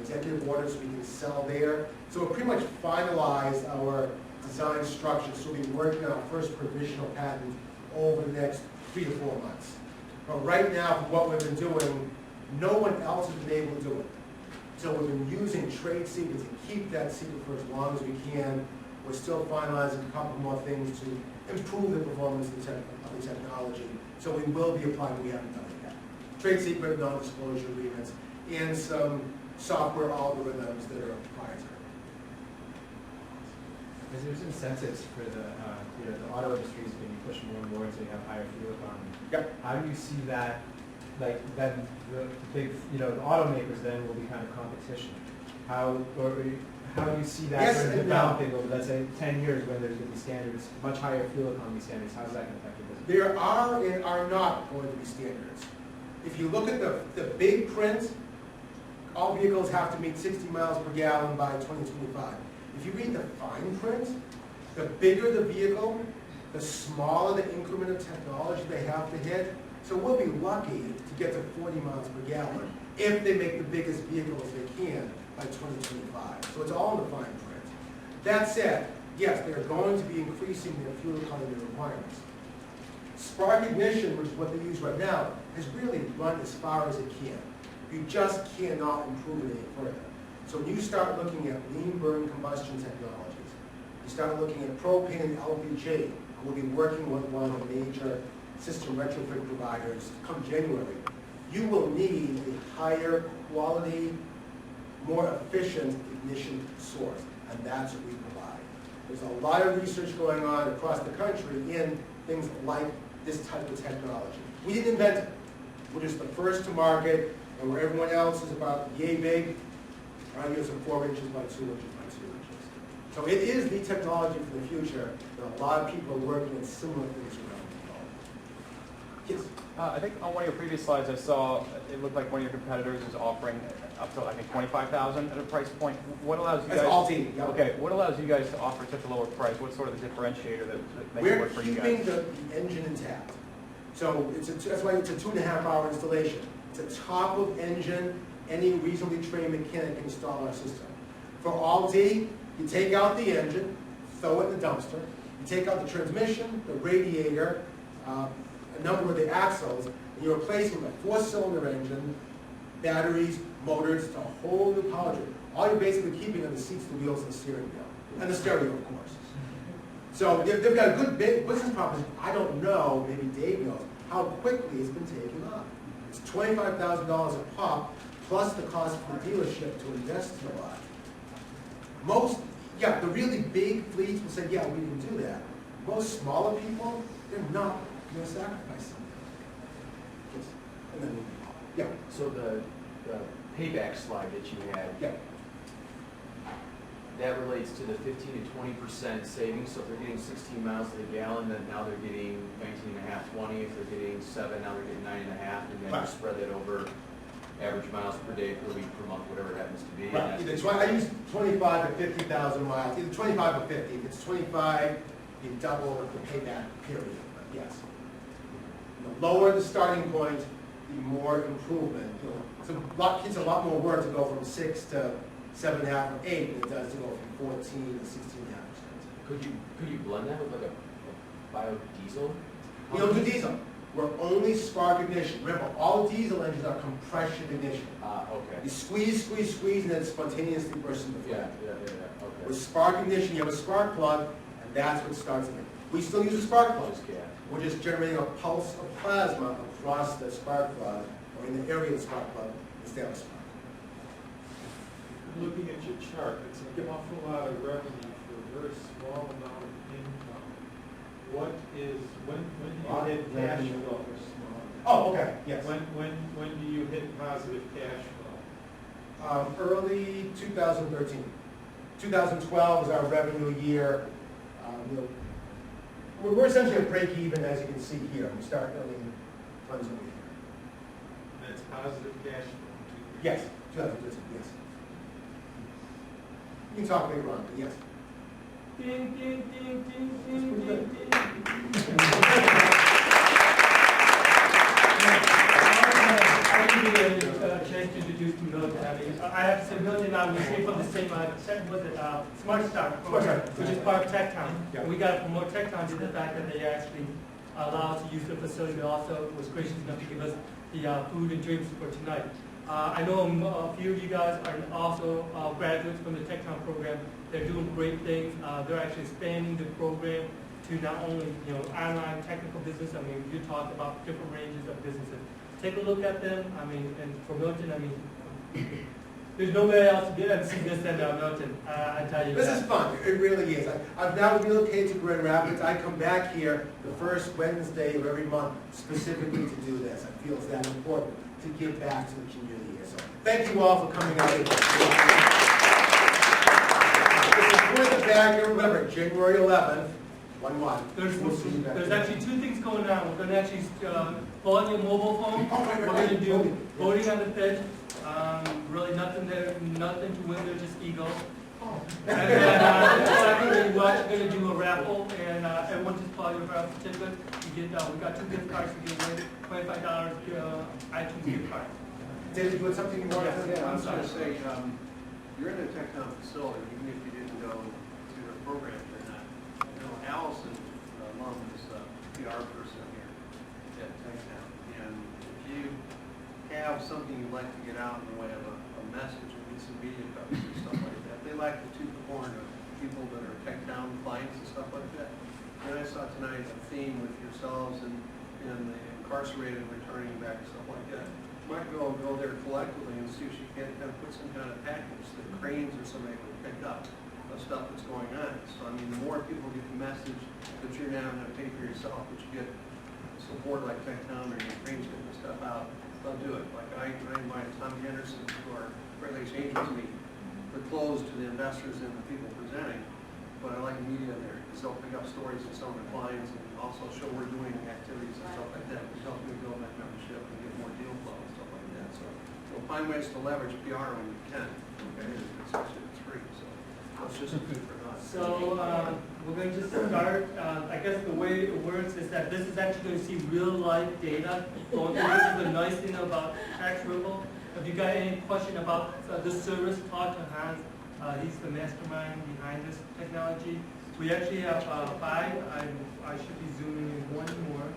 [SPEAKER 1] executive orders we can sell there. So we're pretty much finalized our design structure. So we'll be working on our first provisional patent over the next 3 to 4 months. But right now, for what we've been doing, no one else has been able to do it. So we've been using trade secrets to keep that secret for as long as we can. We're still finalizing a couple more things to improve the performance of the technology. So we will be applying, we haven't done it yet. Trade secret, non-disclosure agreements, and some software algorithms that are proprietary.
[SPEAKER 16] Because there's incentives for the auto industry is going to be pushing more and more to have higher fuel economy.
[SPEAKER 1] Yep.
[SPEAKER 16] How do you see that? Like then the big, the automakers then will be kind of competition. How do you see that
[SPEAKER 1] Yes
[SPEAKER 16] sort of
[SPEAKER 1] and
[SPEAKER 16] developing over, let's say, 10 years when there's going to be standards, much higher fuel economy standards? How is that going to affect your business?
[SPEAKER 1] There are and are not going to be standards. If you look at the big print, all vehicles have to meet 60 miles per gallon by 2025. If you read the fine print, the bigger the vehicle, the smaller the increment of technology they have to hit. So we'll be lucky to get to 40 miles per gallon if they make the biggest vehicles they can by 2025. So it's all in the fine print. That said, yes, they're going to be increasing their fuel economy requirements. Spark ignition, which is what they use right now, has really run as far as it can. You just cannot improve it any further. So when you start looking at lean burn combustion technologies, you start looking at propane and LPG, we'll be working with one of the major system retrofit providers come January. You will need a higher quality, more efficient ignition source, and that's what we provide. There's a lot of research going on across the country in things like this type of technology. We didn't invent it. We're just the first to market, and where everyone else is about yay big, our ideas are 4 inches by 2 inches by 2 inches. So it is the technology for the future, and a lot of people are working on similar things around the world. Yes?
[SPEAKER 15] I think on one of your previous slides I saw it looked like one of your competitors is offering up to, I think, $25,000 at a price point. What allows you guys?
[SPEAKER 1] That's all team. Yep.
[SPEAKER 15] Okay. What allows you guys to offer such a lower price? What's sort of the differentiator that makes it work for you guys?
[SPEAKER 1] We're keeping the engine intact. So that's why it's a 2.5-hour installation. It's a top of engine. Any reasonably trained mechanic can install our system. For Alt-E, you take out the engine, throw it in the dumpster. You take out the transmission, the radiator, a number of the axles, and you replace it with a 4-cylinder engine, batteries, motors, it's a whole new powertrain. All you're basically keeping are the seats, the wheels, and the steering wheel. And the stereo, of course. So they've got a good big business proposition. I don't know, maybe Dave knows, how quickly it's been taken off. It's $25,000 a pop, plus the cost for the dealership to invest in a lot. The really big fleets will say, yeah, we can do that. Most smaller people, they're not going to sacrifice something. And then, yeah.
[SPEAKER 7] So the payback slide that you had,
[SPEAKER 1] Yeah.
[SPEAKER 7] that relates to the 15 to 20% savings. So if they're getting 16 miles to the gallon, then now they're getting 19.5, 20. If they're getting 7, now they're getting 9.5, and then you spread that over average miles per day, per week, per month, whatever it happens to be.
[SPEAKER 1] Right. I use 25 to 50,000 miles, either 25 or 50. If it's 25, you double the payback period. But yes. The lower the starting point, the more improvement. It's a lot more work to go from 6 to 7.5 or 8 than it does to go from 14 to 16.5%.
[SPEAKER 7] Could you blend that with like a biodiesel?
[SPEAKER 1] We don't do diesel. We're only spark ignition. Remember, all diesel engines are compression ignition.
[SPEAKER 7] Okay.
[SPEAKER 1] You squeeze, and then spontaneously bursts into flame.
[SPEAKER 7] Yeah, okay.
[SPEAKER 1] With spark ignition, you have a spark plug, and that's what starts it. We still use a spark plug.
[SPEAKER 7] Just gas.
[SPEAKER 1] We're just generating a pulse of plasma across the spark plug, or in the area of the spark plug, instead of a spark.
[SPEAKER 3] Looking at your chart, it's an awful lot of revenue for a very small amount of income. When do you hit cash flow?
[SPEAKER 1] Oh, okay, yes.
[SPEAKER 3] When do you hit positive cash flow?
[SPEAKER 1] Early 2013. 2012 is our revenue year. We're essentially at break even, as you can see here. We start earning funds over here.
[SPEAKER 3] That's positive cash flow.
[SPEAKER 1] Yes, 2013, yes. You can talk later on, but yes.
[SPEAKER 14] Ding, ding, ding, ding, ding,
[SPEAKER 1] That's pretty
[SPEAKER 14] ding,
[SPEAKER 1] good.
[SPEAKER 14] ding. I didn't get a chance to introduce Milton. I mean, I have to say Milton and I, we came from the same, Smart Start program, which is part of TechTown.
[SPEAKER 1] Yeah.
[SPEAKER 14] And we got to promote TechTown to the fact that they actually allow us to use the facility, but also was gracious enough to give us the food and drinks for tonight. I know a few of you guys are also graduates from the TechTown program. They're doing great things. They're actually expanding the program to not only online technical business. I mean, you talk about different ranges of businesses. Take a look at them. I mean, and for Milton, I mean, there's nobody else to see this than Milton. I tell you.
[SPEAKER 1] This
[SPEAKER 14] that.
[SPEAKER 1] is fun. It really is. I've now relocated to Grand Rapids. I come back here the first Wednesday of every month specifically to do this. I feel it's that important to give back to the community here. So thank you all for coming out here. We're at the back here. Remember, January 11th, 1/1.
[SPEAKER 14] There's actually two things going on. We're going to actually pull on your mobile phone. We're going to do voting on the pitch. Really nothing there, nothing to win there, just ego. And then we're actually going to do a raffle, and everyone just buy your raffle certificate. You get, we got 2 gift cards to give away, $25 iTunes gift card.
[SPEAKER 1] David, you had something you wanted to say?
[SPEAKER 6] Yeah, I was going to say, you're in a TechTown facility, even if you didn't go to the program or not. You know, Allison Lum is a PR person here at TechTown, and if you have something you'd like to get out in the way of a message, maybe some media coverage and stuff like that, they like to toot the horn of people that are TechTown clients and stuff like that. And I saw tonight a theme with yourselves and the incarcerated returning back and stuff like that. You might go there collectively and see if you can kind of put some kind of package that cranes or somebody would pick up of stuff that's going on. So I mean, the more people get the message that you're now going to pay for yourself, but you get support like TechTown or your cranes getting the stuff out, they'll do it. Like I invited Tom Henderson to our Great Lakes Angels meeting. They're closed to the investors and the people presenting, but I like media there because they'll pick up stories of some of the clients and also show we're doing activities and stuff like that, which helps me build that membership and get more deal flow and stuff like that. So we'll find ways to leverage PR when we can. Okay, especially if it's free. So it's just food for thought.
[SPEAKER 14] So we're going to just start. I guess the way it works is that this is actually going to see real life data. So this is the nice thing about Tax Ripple. If you got any question about this service, talk to Hans. He's the mastermind behind this technology. We actually have 5. I should be zooming in one more.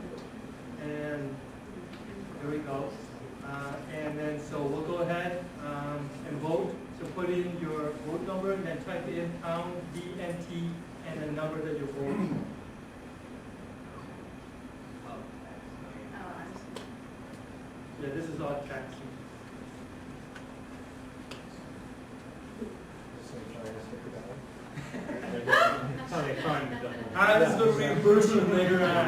[SPEAKER 14] And there we go. And then so we'll go ahead and vote. So put in your vote number and then type in pound DNT and the number that you're voting. Yeah, this is all tax. This is going to reimburse you later on.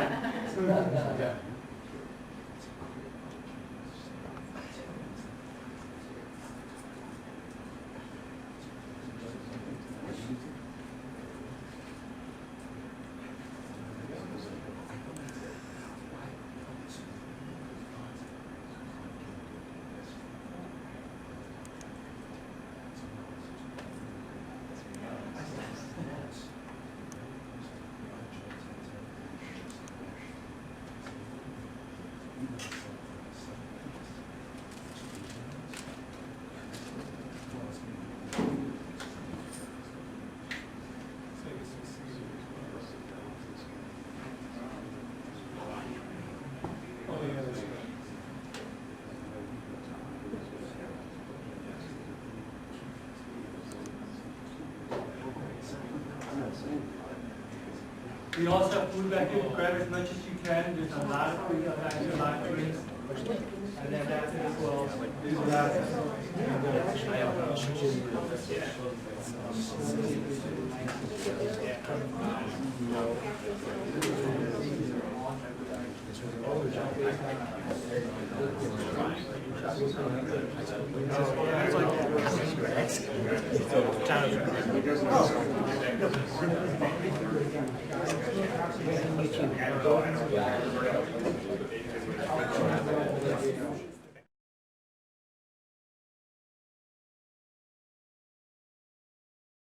[SPEAKER 14] We also have food back here, grab as much as you can, there's a lot of food back here, a lot of drinks. And then that's it as well.